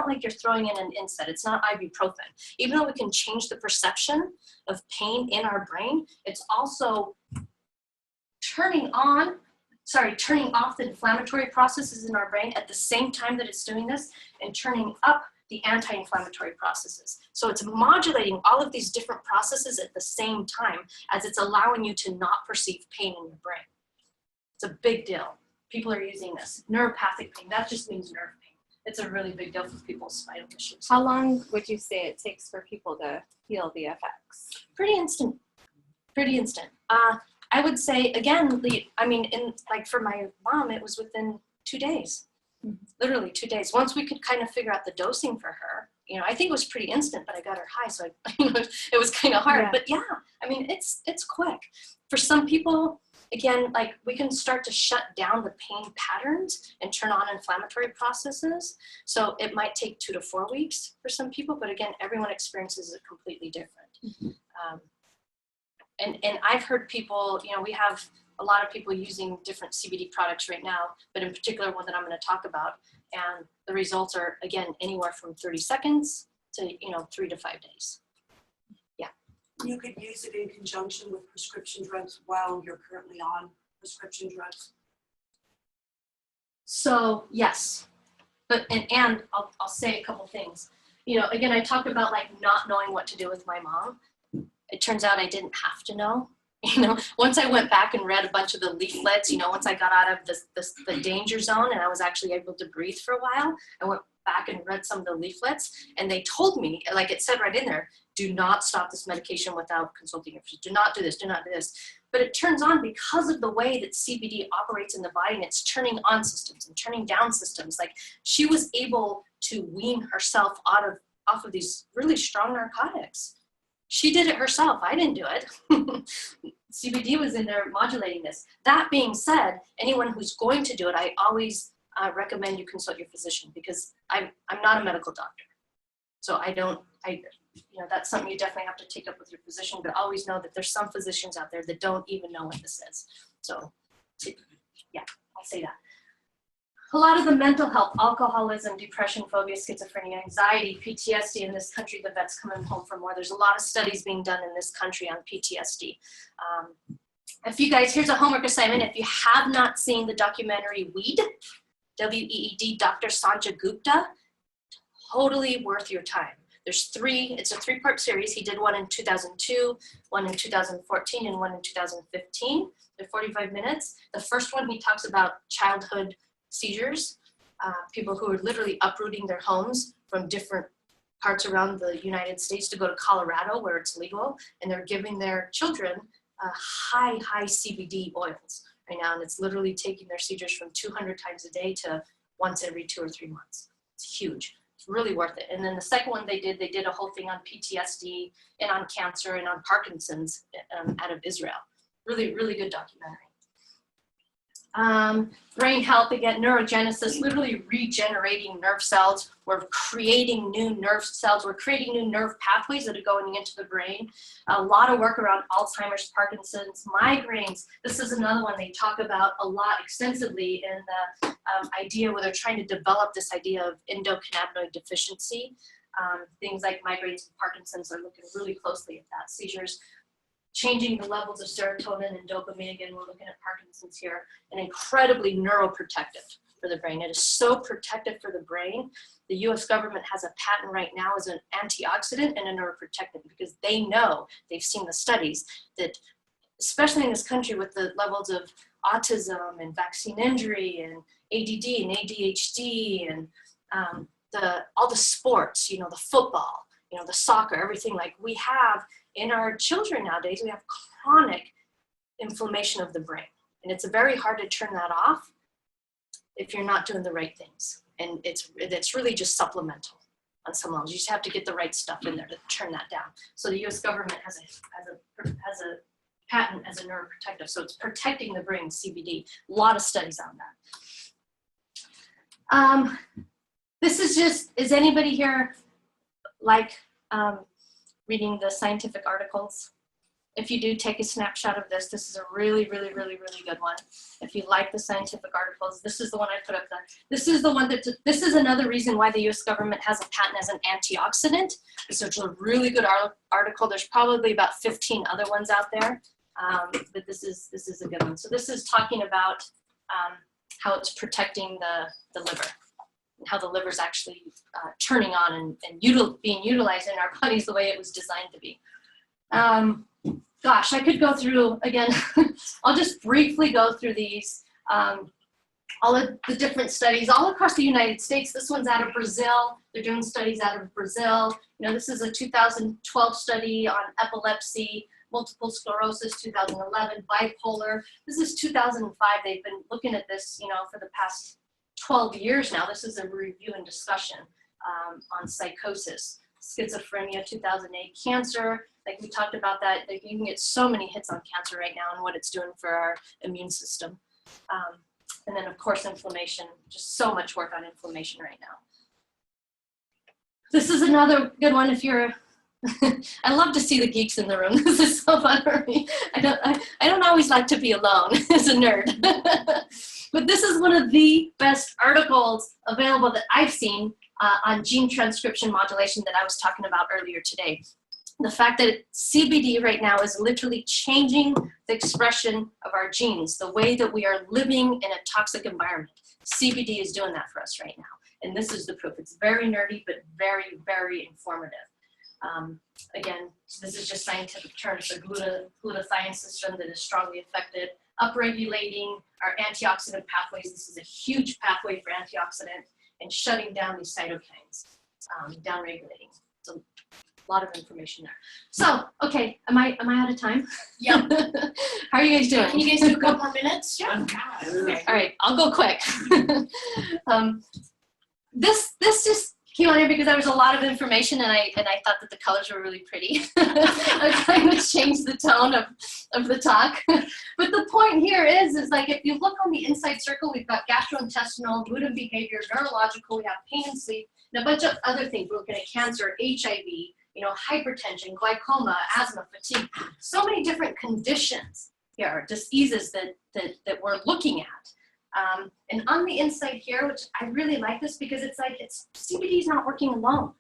like you're throwing in an NSAID. It's not ibuprofen. Even though we can change the perception of pain in our brain, it's also turning off the inflammatory processes in our brain at the same time that it's doing this, and turning up the anti-inflammatory processes. So it's modulating all of these different processes at the same time as it's allowing you to not perceive pain in your brain. It's a big deal. People are using this. Neuropathic pain, that just means nerve pain. It's a really big deal for people's spinal issues. How long would you say it takes for people to feel the effects? Pretty instant. I would say, again, for my mom, it was within 2 days. Literally 2 days. Once we could kind of figure out the dosing for her, I think it was pretty instant, but I got her high, so it was kind of hard. Yeah. But it's quick. For some people, again, we can start to shut down the pain patterns and turn on inflammatory processes. So it might take 2 to 4 weeks for some people, but again, everyone experiences it completely different. And I've heard people, we have a lot of people using different CBD products right now, but in particular one that I'm going to talk about. And the results are, again, anywhere from 30 seconds to, 3 to 5 days. Yeah. You could use it in conjunction with prescription drugs while you're currently on prescription drugs. So yes, but, and I'll say a couple things. you know, again, I talked about like not knowing what to do with my mom. It turns out I didn't have to know. You know, once I went back and read a bunch of the leaflets, you know, once I got out of the danger zone and I was actually able to breathe for a while, I went back and read some of the leaflets, and they told me, like it said right in there, do not stop this medication without consulting your physician. Do not do this, do not do this. But it turns on because of the way that CBD operates in the body, and it's turning on systems and turning down systems. Like she was able to wean herself off of these really strong narcotics. She did it herself. I didn't do it. CBD was in there modulating this. That being said, anyone who's going to do it, I always recommend you consult your physician, because I'm not a medical doctor. So you know, that's something you definitely have to take up with your physician, but always know that there's some physicians out there that don't even know what this is. So yeah, I'll say that. A lot of the mental health, alcoholism, depression, phobia, schizophrenia, anxiety, PTSD in this country, the vets coming home for more. There's a lot of studies being done in this country on PTSD. If you guys, here's a homework assignment. If you have not seen the documentary Weed, W-E-E-D, Dr. Sanjay Gupta, totally worth your time. It's a 3-part series. He did one in 2002, one in 2014, and one in 2015. They're 45 minutes. The first one, he talks about childhood seizures, people who are literally uprooting their homes from different parts around the United States to go to Colorado where it's legal, and they're giving their children high CBD oils right now, and it's literally taking their seizures from 200 times a day to once every 2 or 3 months. It's huge. It's really worth it. And then the second one they did a whole thing on PTSD and on cancer and on Parkinson's out of Israel. Really, really good documentary. Brain health, again, neurogenesis, literally regenerating nerve cells. We're creating new nerve cells. We're creating new nerve pathways that are going into the brain. A lot of work around Alzheimer's, Parkinson's, migraines. This is another one they talk about a lot extensively in the idea where they're trying to develop this idea of endocannabinoid deficiency. Things like migraines and Parkinson's are looking really closely at that. Seizures, changing the levels of serotonin and dopamine. Again, we're looking at Parkinson's here, and incredibly neuroprotective for the brain. It is so protective for the brain. The US government has a patent right now as an antioxidant and a neuroprotectant, because they know, they've seen the studies, that especially in this country with the levels of autism and vaccine injury and ADD and ADHD and all the sports, you know, the football, you know, the soccer, everything, like we have in our children nowadays, we have chronic inflammation of the brain. And it's very hard to turn that off if you're not doing the right things. And it's really just supplemental on some levels. You just have to get the right stuff in there to turn that down. So the US government has a patent as a neuroprotective. So it's protecting the brain, CBD. A lot of studies on that. This is just, is anybody here like reading the scientific articles? If you do, take a snapshot of this. This is a really, really, really, really good one. If you like the scientific articles, this is the one I put up there. This is the one this is another reason why the US government has a patent as an antioxidant. So it's a really good article. There's probably about 15 other ones out there, but this is a good one. So this is talking about how it's protecting the liver, and how the liver is actually turning on and being utilized in our bodies the way it was designed to be. Gosh, I could go through, again, I'll just briefly go through these, all of the different studies all across the United States. This one's out of Brazil. They're doing studies out of Brazil. You know, this is a 2012 study on epilepsy, multiple sclerosis, 2011, bipolar. This is 2005. They've been looking at this, you know, for the past 12 years now. This is a review and discussion on psychosis, schizophrenia, 2008, cancer. Like we talked about that, like you can get so many hits on cancer right now and what it's doing for our immune system. And then of course, inflammation, just so much work on inflammation right now. This is another good one if you're, I love to see the geeks in the room. This is so fun for me. I don't always like to be alone as a nerd. But this is one of the best articles available that I've seen on gene transcription modulation that I was talking about earlier today. The fact that CBD right now is literally changing the expression of our genes, the way that we are living in a toxic environment. CBD is doing that for us right now. And this is the proof. It's very nerdy, but very, very informative. Again, this is just scientific terms. The glutathione system that is strongly affected, upregulating our antioxidant pathways. This is a huge pathway for antioxidant and shutting down these cytokines, downregulating. So a lot of information there. So, okay, am I out of time? Yeah. How are you guys doing? Can you guys do a couple more minutes? Yeah. Okay. All right, I'll go quick. This just came on here because there was a lot of information, and I thought that the colors were really pretty. I kind of changed the tone of the talk. But the point here is like if you look on the inside circle, we've got gastrointestinal, mood and behavior, neurological, we have pain and sleep, and a bunch of other things. We're looking at cancer, HIV, hypertension, glaucoma, asthma, fatigue. So many different conditions here, diseases that we're looking at. And on the inside here, which I really like this because it's CBD is not working alone.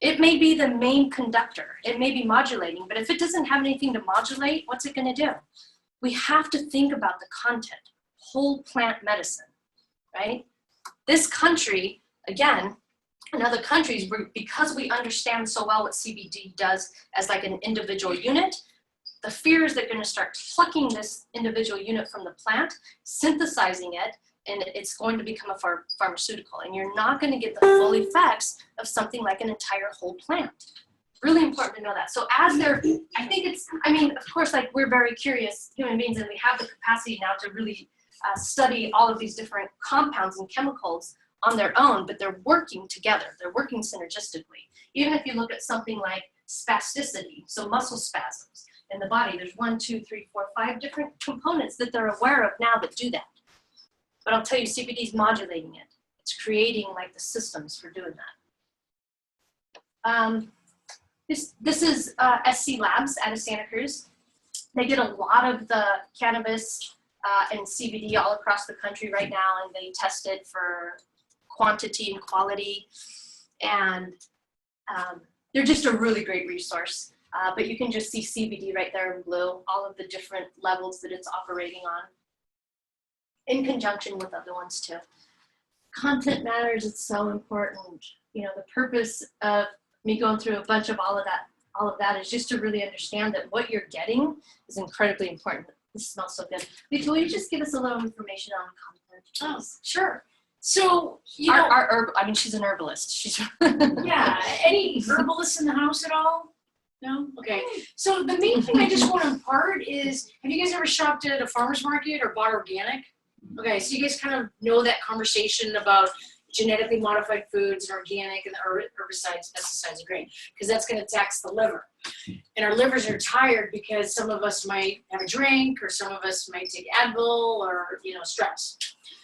It may be the main conductor. It may be modulating, but if it doesn't have anything to modulate, what's it going to do? We have to think about the content, whole plant medicine, right? This country, again, and other countries, because we understand so well what CBD does as like an individual unit, the fear is they're going to start plucking this individual unit from the plant, synthesizing it, and it's going to become a pharmaceutical. And you're not going to get the full effects of something like an entire whole plant. Really important to know that. So as they're, of course, like we're very curious human beings, and we have the capacity now to really study all of these different compounds and chemicals on their own, but they're working together. They're working synergistically. Even if you look at something like spasticity, so muscle spasms, in the body, there's 1, 2, 3, 4, 5 different components that they're aware of now that do that. But I'll tell you, CBD is modulating it. It's creating like the systems for doing that. This is SC Labs out of Santa Cruz. They get a lot of the cannabis and CBD all across the country right now, and they test it for quantity and quality. And they're just a really great resource. But you can just see CBD right there in blue, all of the different levels that it's operating on, in conjunction with other ones too. Content matters, it's so important. The purpose of me going through a bunch of all of that is just to really understand that what you're getting is incredibly important. This smells so good. Lisa, will you just give us a little information on content? Oh, sure. So, our herb, she's an herbalist. She's yeah, any herbalists in the house at all? No? Okay. So the main thing I just want to impart is, have you guys ever shopped at a farmer's market or bought organic? Okay, so you guys kind of know that conversation about genetically modified foods and organic and the herbicides, pesticides are great, because that's going to tax the liver. And our livers are tired because some of us might have a drink, or some of us might take Advil, or, stress.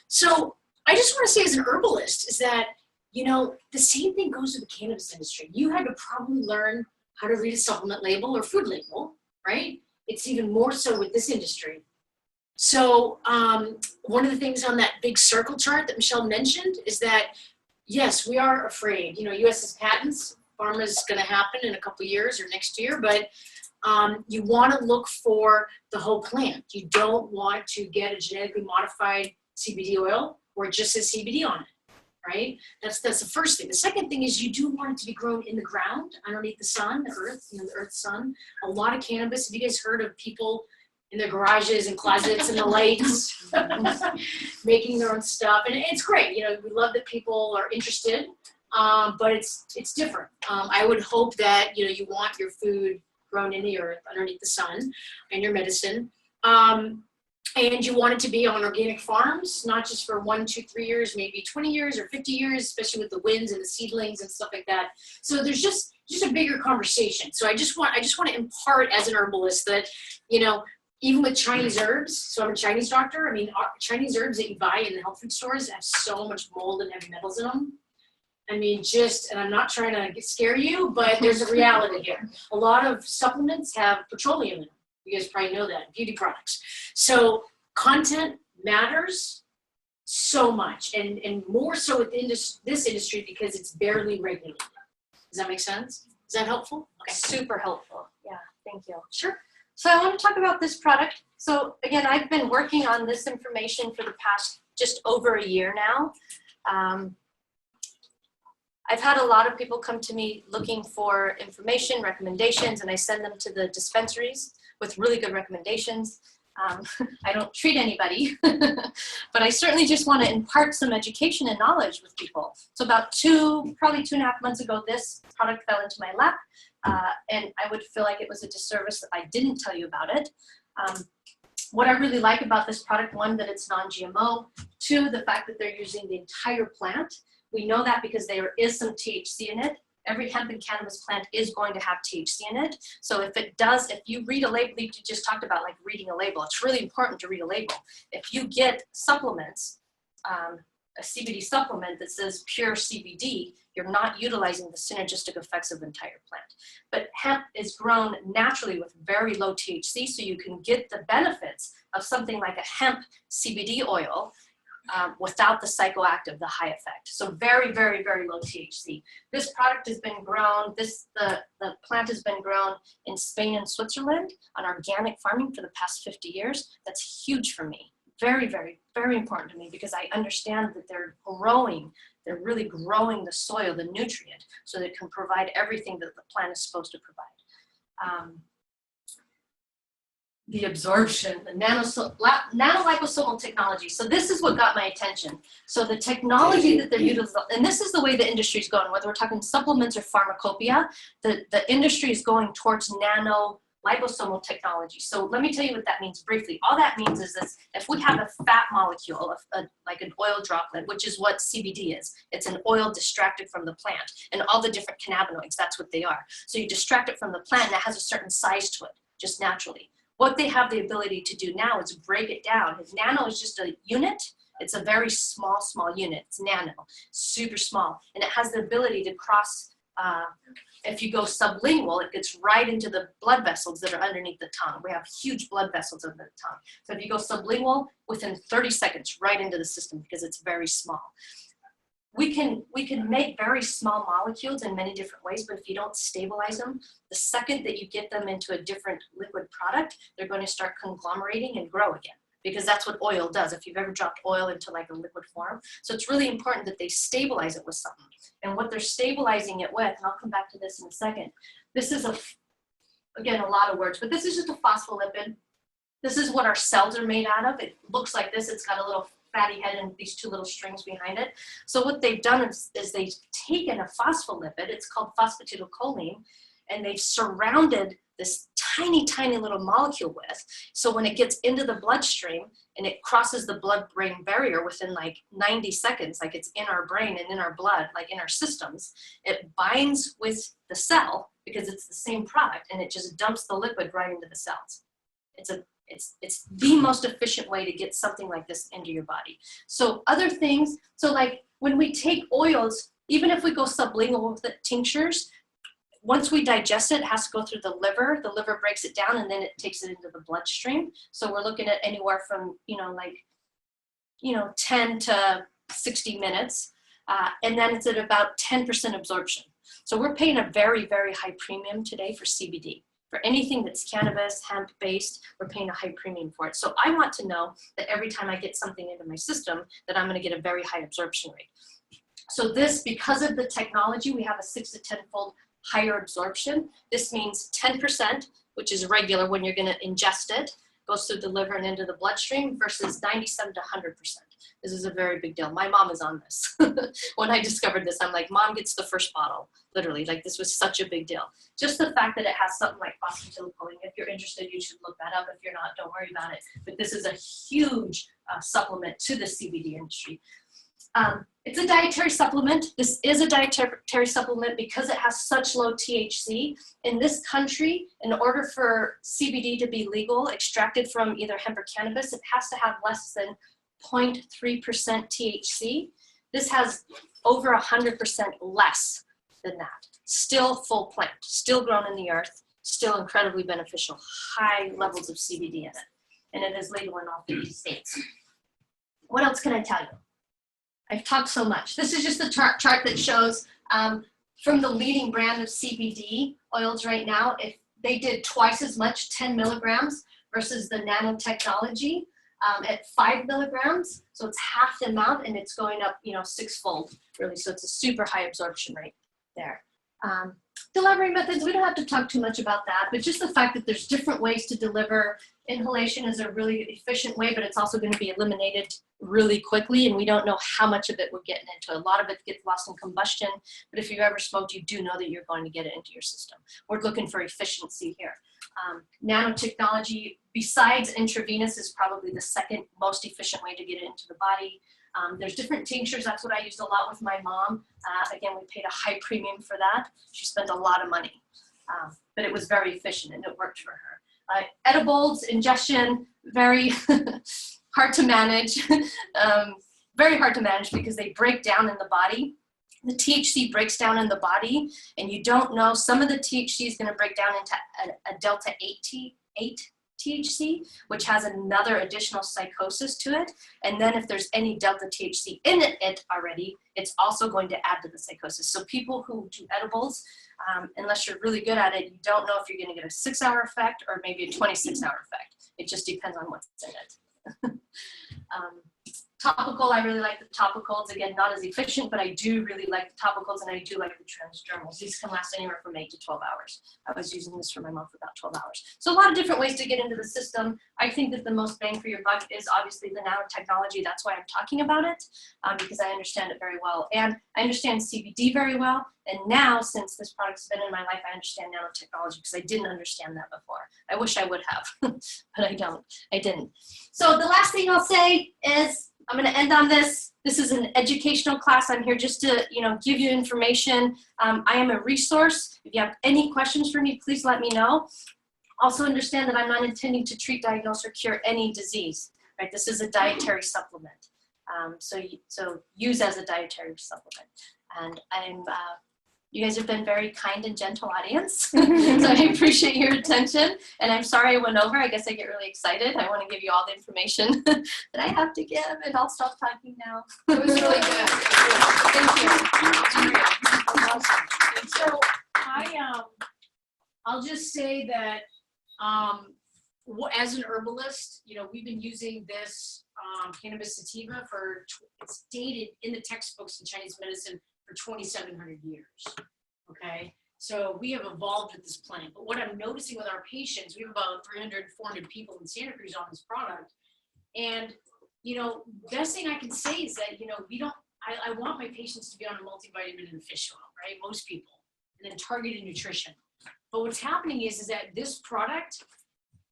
So I just want to say as an herbalist is that, the same thing goes with the cannabis industry. You had to probably learn how to read a supplement label or food label, right? It's even more so with this industry. So one of the things on that big circle chart that Michelle mentioned is that, yes, we are afraid. US has patents. Pharma is going to happen in a couple of years or next year, but you want to look for the whole plant. You don't want to get a genetically modified CBD oil where it just says CBD on it. Right? That's the first thing. The second thing is you do want it to be grown in the ground, underneath the sun, the earth, the earth's sun. A lot of cannabis. Have you guys heard of people in their garages and closets and the lights making their own stuff? And it's great. We love that people are interested, but it's different. I would hope that you want your food grown in the earth, underneath the sun, and your medicine. And you want it to be on organic farms, not just for 1, 2, 3 years, maybe 20 years or 50 years, especially with the winds and the seedlings and stuff like that. So there's just a bigger conversation. So I just want to impart as an herbalist that, even with Chinese herbs, so I'm a Chinese doctor, Chinese herbs that you buy in the health food stores have so much mold and heavy metals in them. And I'm not trying to scare you, but there's a reality here. A lot of supplements have petroleum in them. You guys probably know that, beauty products. So content matters so much, and more so within this industry because it's barely regulated. Does that make sense? Is that helpful? Okay. Super helpful. Yeah, thank you. Sure. So I want to talk about this product. So again, I've been working on this information for the past just over a year now. I've had a lot of people come to me looking for information, recommendations, and I send them to the dispensaries with really good recommendations. I don't treat anybody, but I certainly just want to impart some education and knowledge with people. So about probably 2.5 months ago, this product fell into my lap, and I would feel like it was a disservice if I didn't tell you about it. What I really like about this product, one, that it's non-GMO, two, the fact that they're using the entire plant. We know that because there is some THC in it. Every hemp and cannabis plant is going to have THC in it. So if you read a label, you just talked about like reading a label, it's really important to read a label. If you get supplements, a CBD supplement that says pure CBD, you're not utilizing the synergistic effects of the entire plant. But hemp is grown naturally with very low THC, so you can get the benefits of something like a hemp CBD oil without the psychoactive, the high effect. So very, very, very low THC. This product has been grown, the plant has been grown in Spain and Switzerland on organic farming for the past 50 years. That's huge for me. Very, very, very important to me because I understand that they're really growing the soil, the nutrient, so that it can provide everything that the plant is supposed to provide. The absorption, the nanoliposomal technology. So this is what got my attention. So the technology that they're using, and this is the way the industry is going, whether we're talking supplements or pharmacopoeia, the industry is going towards nanoliposomal technology. So let me tell you what that means briefly. All that means is this: if we have a fat molecule, like an oil droplet, which is what CBD is, it's an oil distracted from the plant, and all the different cannabinoids, that's what they are. So you distract it from the plant, and it has a certain size to it, just naturally. What they have the ability to do now is break it down. Nano is just a unit. It's a very small unit. It's nano, super small. And it has the ability to cross, if you go sublingual, it gets right into the blood vessels that are underneath the tongue. We have huge blood vessels under the tongue. So if you go sublingual, within 30 seconds, right into the system because it's very small. We can make very small molecules in many different ways, but if you don't stabilize them, the second that you get them into a different liquid product, they're going to start conglomerating and grow again, because that's what oil does, if you've ever dropped oil into like a liquid form. So it's really important that they stabilize it with something. And what they're stabilizing it with, and I'll come back to this in a second, this is again, a lot of words, but this is just a phospholipid. This is what our cells are made out of. It looks like this. It's got a little fatty head and these two little strings behind it. So what they've done is they've taken a phospholipid, it's called phosphatidylcholine, and they've surrounded this tiny, tiny little molecule with. So when it gets into the bloodstream and it crosses the blood-brain barrier within like 90 seconds, like it's in our brain and in our blood, like in our systems, it binds with the cell because it's the same product, and it just dumps the liquid right into the cells. It's the most efficient way to get something like this into your body. So other things, so like when we take oils, even if we go sublingual with the tinctures, once we digest it, it has to go through the liver breaks it down, and then it takes it into the bloodstream. So we're looking at anywhere from, 10 to 60 minutes. And then it's at about 10% absorption. So we're paying a very, very high premium today for CBD. For anything that's cannabis, hemp-based, we're paying a high premium for it. So I want to know that every time I get something into my system, that I'm going to get a very high absorption rate. So this, because of the technology, we have a 6 to 10-fold higher absorption. This means 10%, which is regular when you're going to ingest it, goes through the liver and into the bloodstream, versus 97 to 100%. This is a very big deal. My mom is on this. When I discovered this, I'm like, Mom gets the first bottle, literally. Like, this was such a big deal. Just the fact that it has something like phosphatidylcholine. If you're interested, you should look that up. If you're not, don't worry about it. But this is a huge supplement to the CBD industry. It's a dietary supplement. This is a dietary supplement because it has such low THC. In this country, in order for CBD to be legal, extracted from either hemp or cannabis, it has to have less than 0.3% THC. This has over 100% less than that. Still full plant, still grown in the earth, still incredibly beneficial, high levels of CBD in it. And it is legal in all 50 states. What else can I tell you? I've talked so much. This is just a chart that shows from the leading brand of CBD oils right now, if they did twice as much, 10 milligrams, versus the nanotechnology. at 5 milligrams. So it's half the amount, and it's going up, you know, 6-fold, really. So it's a super high absorption rate there. Delivery methods, we don't have to talk too much about that, but just the fact that there's different ways to deliver. Inhalation is a really efficient way, but it's also going to be eliminated really quickly, and we don't know how much of it we're getting into. A lot of it gets lost in combustion, but if you've ever smoked, you do know that you're going to get it into your system. We're looking for efficiency here. Nanotechnology, besides intravenous, is probably the second most efficient way to get it into the body. There's different tinctures. That's what I used a lot with my mom. Again, we paid a high premium for that. She spent a lot of money, but it was very efficient and it worked for her. Edibles, ingestion, very hard to manage. Very hard to manage because they break down in the body. The THC breaks down in the body, and you don't know. Some of the THC is going to break down into a delta 8 THC, which has another additional psychosis to it. And then if there's any delta THC in it already, it's also going to add to the psychosis. So people who do edibles, unless you're really good at it, you don't know if you're going to get a 6-hour effect or maybe a 26-hour effect. It just depends on what's in it. Topical, I really like the topicals. Again, not as efficient, but I do really like the topicals, and I do like the transdermals. These can last anywhere from 8 to 12 hours. I was using this for my mom for about 12 hours. So a lot of different ways to get into the system. I think that the most bang for your buck is obviously the nanotechnology. That's why I'm talking about it, because I understand it very well. And I understand CBD very well. And now, since this product's been in my life, I understand nanotechnology because I didn't understand that before. I wish I would have, but I don't. I didn't. So the last thing I'll say is, I'm going to end on this. This is an educational class. I'm here just to, give you information. I am a resource. If you have any questions for me, please let me know. Also understand that I'm not intending to treat, diagnose, or cure any disease. Right? This is a dietary supplement. So use as a dietary supplement. And you guys have been very kind and gentle audience. So I appreciate your attention. And I'm sorry I went over. I guess I get really excited. I want to give you all the information that I have to give, and I'll stop talking now. It was really good. Thank you. So I'll just say that as an herbalist, we've been using this cannabis sativa it's dated in the textbooks in Chinese medicine for 2,700 years, okay? So we have evolved with this plant. But what I'm noticing with our patients, we have about 300, 400 people in Santa Cruz on this product. And, best thing I can say is that, I want my patients to be on a multivitamin and fish oil, right? Most people, and then targeted nutrition. But what's happening is that this product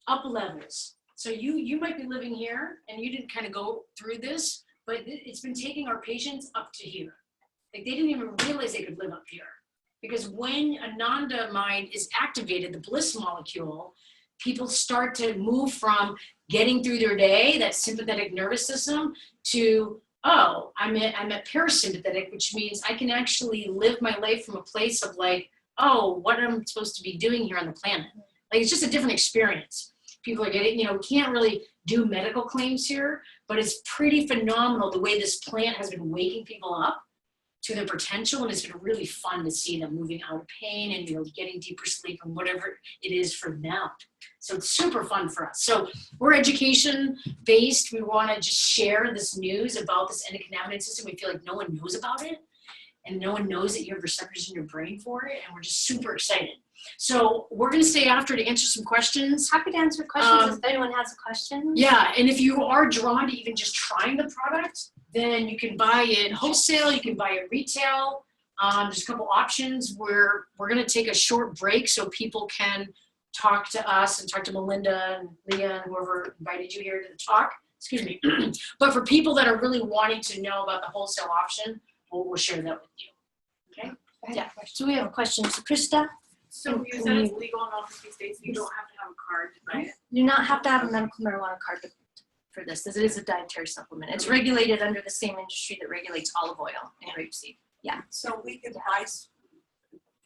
up levels. So you might be living here and you didn't kind of go through this, but it's been taking our patients up to here. Like they didn't even realize they could live up here. Because when anandamide is activated, the bliss molecule, people start to move from getting through their day, that sympathetic nervous system, to, oh, I'm at parasympathetic, which means I can actually live my life from a place of like, oh, what am I supposed to be doing here on the planet? Like it's just a different experience. People are getting, we can't really do medical claims here, but it's pretty phenomenal the way this plant has been waking people up to their potential, and it's been really fun to see them moving out of pain and getting deeper sleep and whatever it is for them. So it's super fun for us. So we're education based. We want to just share this news about this endocannabinoid system. We feel like no one knows about it, and no one knows that you have receptors in your brain for it, and we're just super excited. So we're going to stay after to answer some questions. Happy to answer questions if anyone has a question. Yeah, and if you are drawn to even just trying the product, then you can buy it wholesale, you can buy it retail. There's a couple options. We're going to take a short break so people can talk to us and talk to Melinda and Leah and whoever invited you here to the talk. Excuse me. But for people that are really wanting to know about the wholesale option, we'll share that with you. Okay? Yeah. So we have a question. So Krista? So you said it's legal in all 50 states, you don't have to have a card to buy it? You do not have to have a medical marijuana card for this. This is a dietary supplement. It's regulated under the same industry that regulates olive oil and grapeseed. Yeah. So we can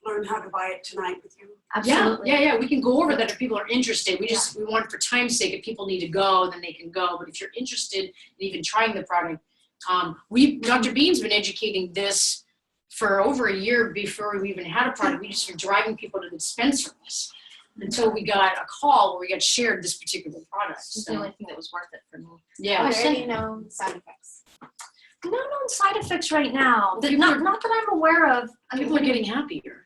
learn how to buy it tonight with you? Absolutely. Yeah. We can go over that if people are interested. We want, for time's sake, if people need to go, then they can go. But if you're interested in even trying the product, Dr. Bean's been educating this for over a year before we even had a product. We just were driving people to the dispensaries. until we got a call where we got shared this particular product. It's the So, only thing that was worth it for me. yeah. Are there any known side effects? No known side effects right now. Well, That people not that I'm aware of. I mean, People are getting happier.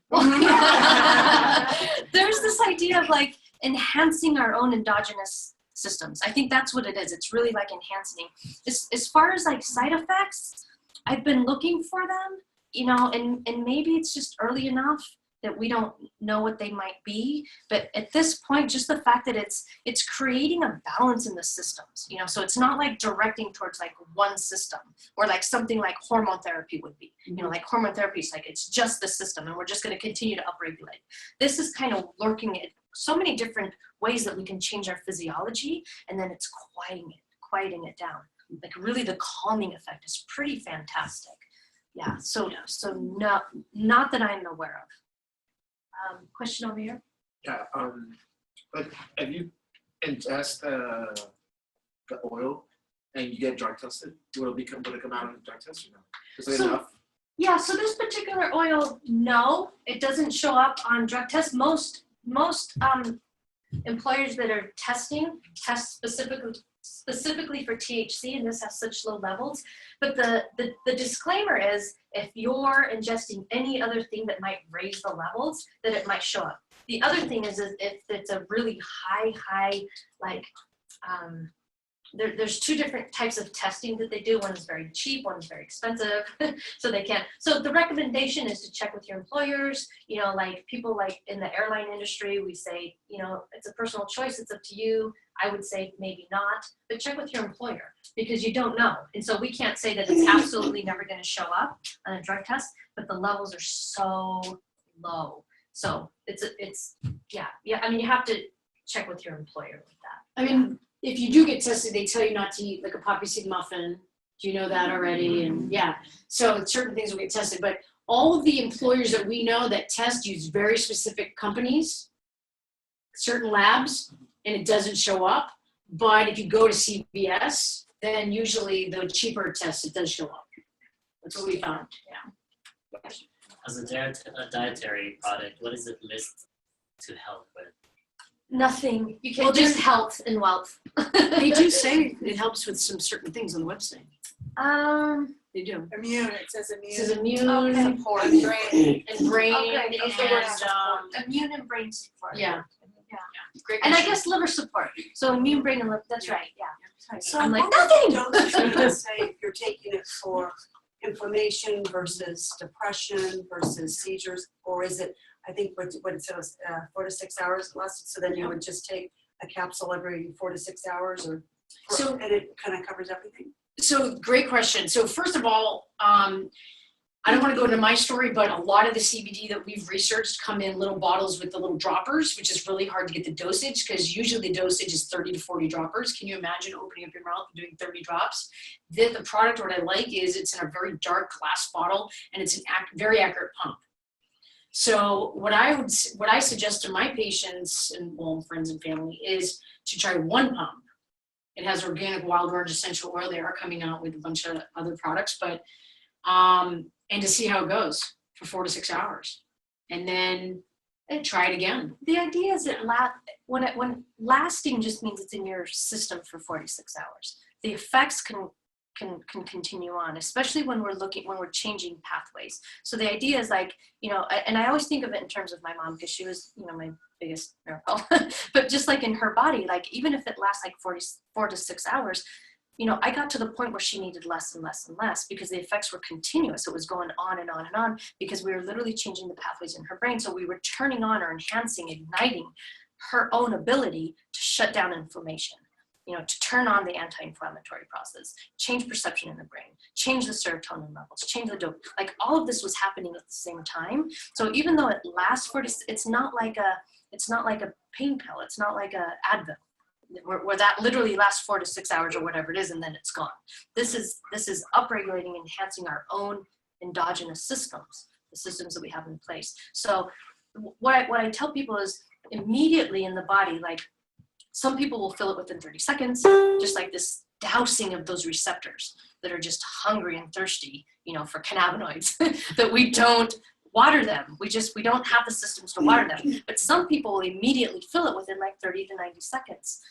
there's this idea of like enhancing our own endogenous systems. I think that's what it is. It's really like enhancing. As far as like side effects, I've been looking for them, you know, and maybe it's just early enough that we don't know what they might be. But at this point, just the fact that it's creating a balance in the systems, you know, so it's not like directing towards like one system or like something like hormone therapy would be. You know, like hormone therapy is like, it's just the system and we're just going to continue to upregulate. This is kind of lurking at so many different ways that we can change our physiology, and then it's quieting it down. Like really the calming effect is pretty fantastic. Yeah, so not that I'm aware of. Question over here? Yeah, but if you ingest the oil and you get drug tested, would it come out on the drug test or no? Is it So- enough? Yeah, so this particular oil, no, it doesn't show up on drug tests. Most employers that are testing test specifically for THC, and this has such low levels. But the disclaimer is, if you're ingesting any other thing that might raise the levels, that it might show up. The other thing is if it's a really high, like, there's two different types of testing that they do. One is very cheap, one is very expensive, so they can't. So the recommendation is to check with your employers. You know, like people like in the airline industry, we say, you know, it's a personal choice, it's up to you. I would say maybe not, but check with your employer because you don't know. And so we can't say that it's absolutely never going to show up on a drug test, but the levels are so low. So it's yeah. I mean, you have to check with your employer with that. I mean, if you do get tested, they tell you not to eat like a poppy seed muffin. Do you know that already? And yeah, so certain things will get tested. But all of the employers that we know that test use very specific companies, certain labs, and it doesn't show up. But if you go to CVS, then usually the cheaper test, it does show up. That's what we found, yeah. As a dietary product, what is it list to help with? Nothing. You can Well, just there's- health and wealth. They do say it helps with some certain things on the website. They do. Immune, it says immune. This is immune Okay. Support, brain. and brain Okay, those are words and immune and brain support. yeah. Great And I question. guess liver support. So immune, brain, and liver. That's right. Yeah. So I'm like, what nothing! dosage would you say if you're taking it for inflammation versus depression versus seizures, or is it, I think what it says, 4 to 6 hours less, so then you would just take a capsule every 4 to 6 hours, or So- and it kind of covers everything? So great question. So first of all, I don't want to go into my story, but a lot of the CBD that we've researched come in little bottles with the little droppers, which is really hard to get the dosage because usually the dosage is 30 to 40 droppers. Can you imagine opening up your mouth and doing 30 drops? Then the product, what I like is it's in a very dark glass bottle and it's an very accurate pump. So what I suggest to my patients and friends and family is to try one pump. It has organic wild orange essential oil. They are coming out with a bunch of other products, but and to see how it goes for 4 to 6 hours, and then try it again. The idea is that when lasting just means it's in your system for 4 to 6 hours. The effects can continue on, especially when we're changing pathways. So the idea is like, you know, and I always think of it in terms of my mom because she was, you know, my biggest miracle. But just like in her body, like even if it lasts like 4 to 6 hours, you know, I got to the point where she needed less and less and less because the effects were continuous. It was going on and on and on because we were literally changing the pathways in her brain. So we were turning on or enhancing, igniting her own ability to shut down inflammation, you know, to turn on the anti-inflammatory process, change perception in the brain, change the serotonin levels, change the dopamine. Like all of this was happening at the same time. So even though it lasts it's not like a pain pill. It's not like a Advil. Where that literally lasts 4 to 6 hours or whatever it is, and then it's gone. This is upregulating, enhancing our own endogenous systems, the systems that we have in place. So what I tell people is immediately in the body, like some people will feel it within 30 seconds, just like this dousing of those receptors that are just hungry and thirsty, you know, for cannabinoids that we don't water them. We don't have the systems to water them. But some people will immediately feel it within like 30 to 90 seconds.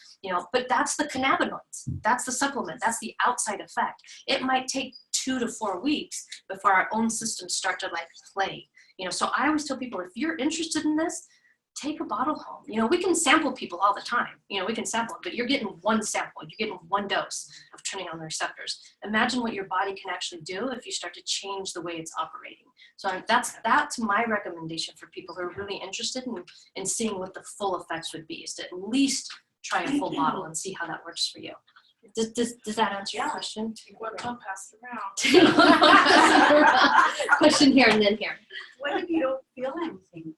But that's the cannabinoids. That's the supplement. That's the outside effect. It might take 2 to 4 weeks before our own systems start to like play. So I always tell people, if you're interested in this, take a bottle home. We can sample people all the time. We can sample, but you're getting one sample. You're getting one dose of turning on the receptors. Imagine what your body can actually do if you start to change the way it's operating. So that's my recommendation for people who are really interested in seeing what the full effects would be, is to at least try a full bottle and see how that works for you. Does that answer your question? Take one pump, pass it around. Question here and then here. What if you don't feel anything?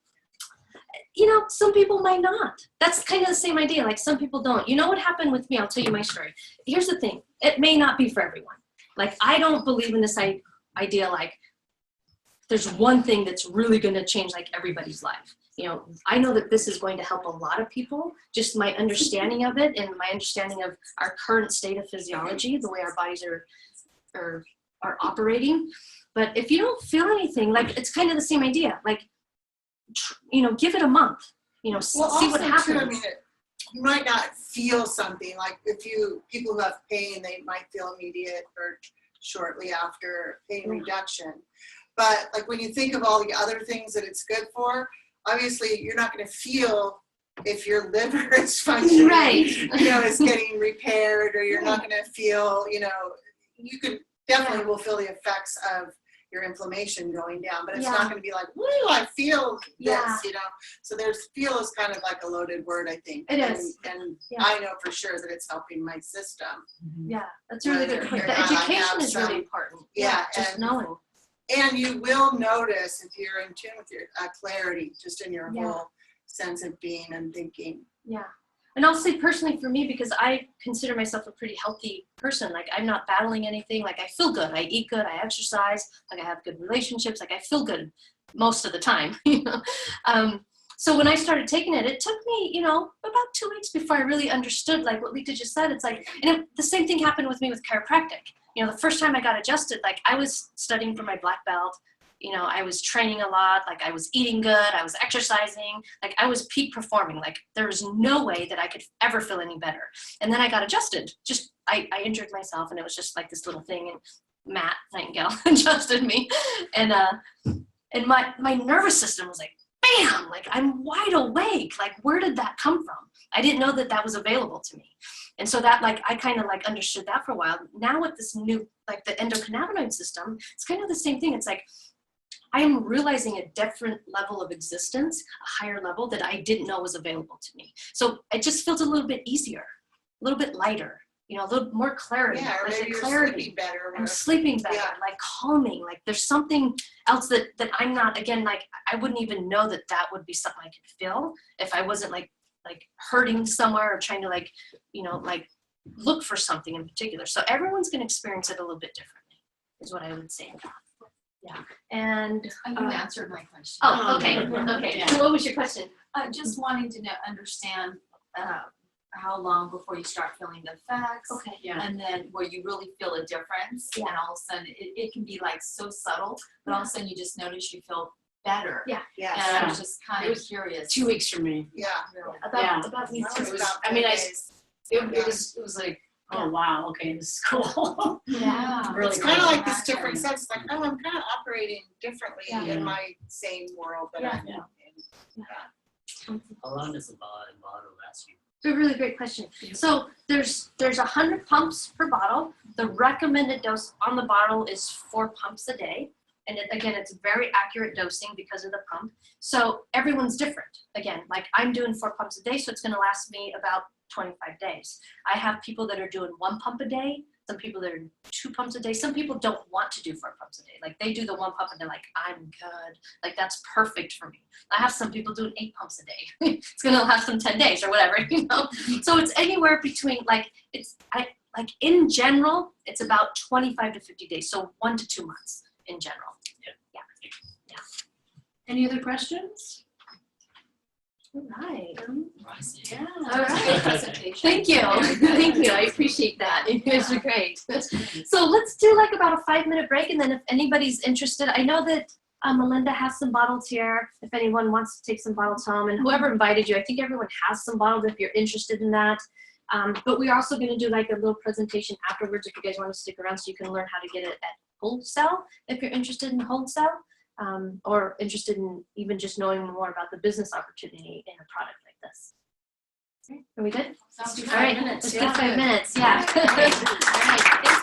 Some people might not. That's kind of the same idea. Like some people don't. What happened with me? I'll tell you my story. Here's the thing. It may not be for everyone. Like I don't believe in this idea like there's one thing that's really going to change like everybody's life. I know that this is going to help a lot of people, just my understanding of it and my understanding of our current state of physiology, the way our bodies are operating. But if you don't feel anything, like it's kind of the same idea. Like, give it a month, see what happens. Too, I mean, you might not feel something like people who have pain, they might feel immediate or shortly after pain reduction. But like when you think of all the other things that it's good for, obviously you're not going to feel if your liver is functioning, right. Is getting repaired, or you're not going to feel, you could definitely will feel the effects of your inflammation going down, but it's not going to be like, woo, I feel this, So feel is kind of like a loaded word, I think. It is. And I know for sure that it's helping my system. Yeah, that's a really good point. The education is really important. Yeah, just knowing. And you will notice if you're in tune with your clarity, just in your whole sense of being and thinking. Yeah. And I'll say personally for me, because I consider myself a pretty healthy person, like I'm not battling anything, like I feel good, I eat good, I exercise, like I have good relationships, like I feel good most of the time, So when I started taking it, it took me, about 2 weeks before I really understood like what Lita just said. It's like, and the same thing happened with me with chiropractic. The first time I got adjusted, like I was studying for my black belt, I was training a lot, like I was eating good, I was exercising, like I was peak performing, like there was no way that I could ever feel any better. And then I got adjusted, I injured myself, and it was just like this little thing, and Matt Nightingale adjusted me, and my nervous system was like, bam, like I'm wide awake, like where did that come from? I didn't know that was available to me. And so that like, I kind of like understood that for a while. Now with this new, like the endocannabinoid system, it's kind of the same thing. It's like, I am realizing a different level of existence, a higher level that I didn't know was available to me. So it just feels a little bit easier, a little bit lighter, a little more clarity. Yeah, or maybe you're sleeping better. I'm sleeping better, like calming, like there's something else that I'm not, again, like I wouldn't even know that would be something I could feel if I wasn't like hurting somewhere or trying to like look for something in particular. So everyone's going to experience it a little bit differently, is what I would say. Yeah. And You answered my question. oh, okay. Okay. Yeah. So what was your question? Just wanting to understand how long before you start feeling the effects. Okay. And then where you really feel a difference. Yeah. And all of a sudden it can be like so subtle, but all of a sudden you just notice you feel better. Yeah. Yeah. And I was just kind of curious. 2 weeks for me. Yeah. Really. About me too. It was like, oh wow, okay, this is cool. Yeah. Really It's kind of cool. like this different sense, like, oh, I'm kind of operating differently in my same world that I'm in. How long does the bottle last you? It's a really great question. So there's 100 pumps per bottle. The recommended dose on the bottle is 4 pumps a day. And again, it's very accurate dosing because of the pump. So everyone's different. Again, like I'm doing 4 pumps a day, so it's going to last me about 25 days. I have people that are doing 1 pump a day. Some people that are 2 pumps a day. Some people don't want to do 4 pumps a day. Like they do the 1 pump and they're like, I'm good. Like that's perfect for me. I have some people doing 8 pumps a day. It's going to last them 10 days or whatever, So it's anywhere between in general, it's about 25 to 50 days. So 1 to 2 months in general. Yeah. Any other questions? All right. Yeah. All right. Thank you. Thank you. I appreciate that. You guys are great. So let's do like about a 5-minute break, and then if anybody's interested, I know that Melinda has some bottles here if anyone wants to take some bottles home. And whoever invited you, I think everyone has some bottles if you're interested in that. But we're also going to do like a little presentation afterwards if you guys want to stick around so you can learn how to get it at wholesale if you're interested in wholesale or interested in even just knowing more about the business opportunity in a product like this. Okay, are we good? Sounds good. All right, let's do 5 minutes. Yeah. All right.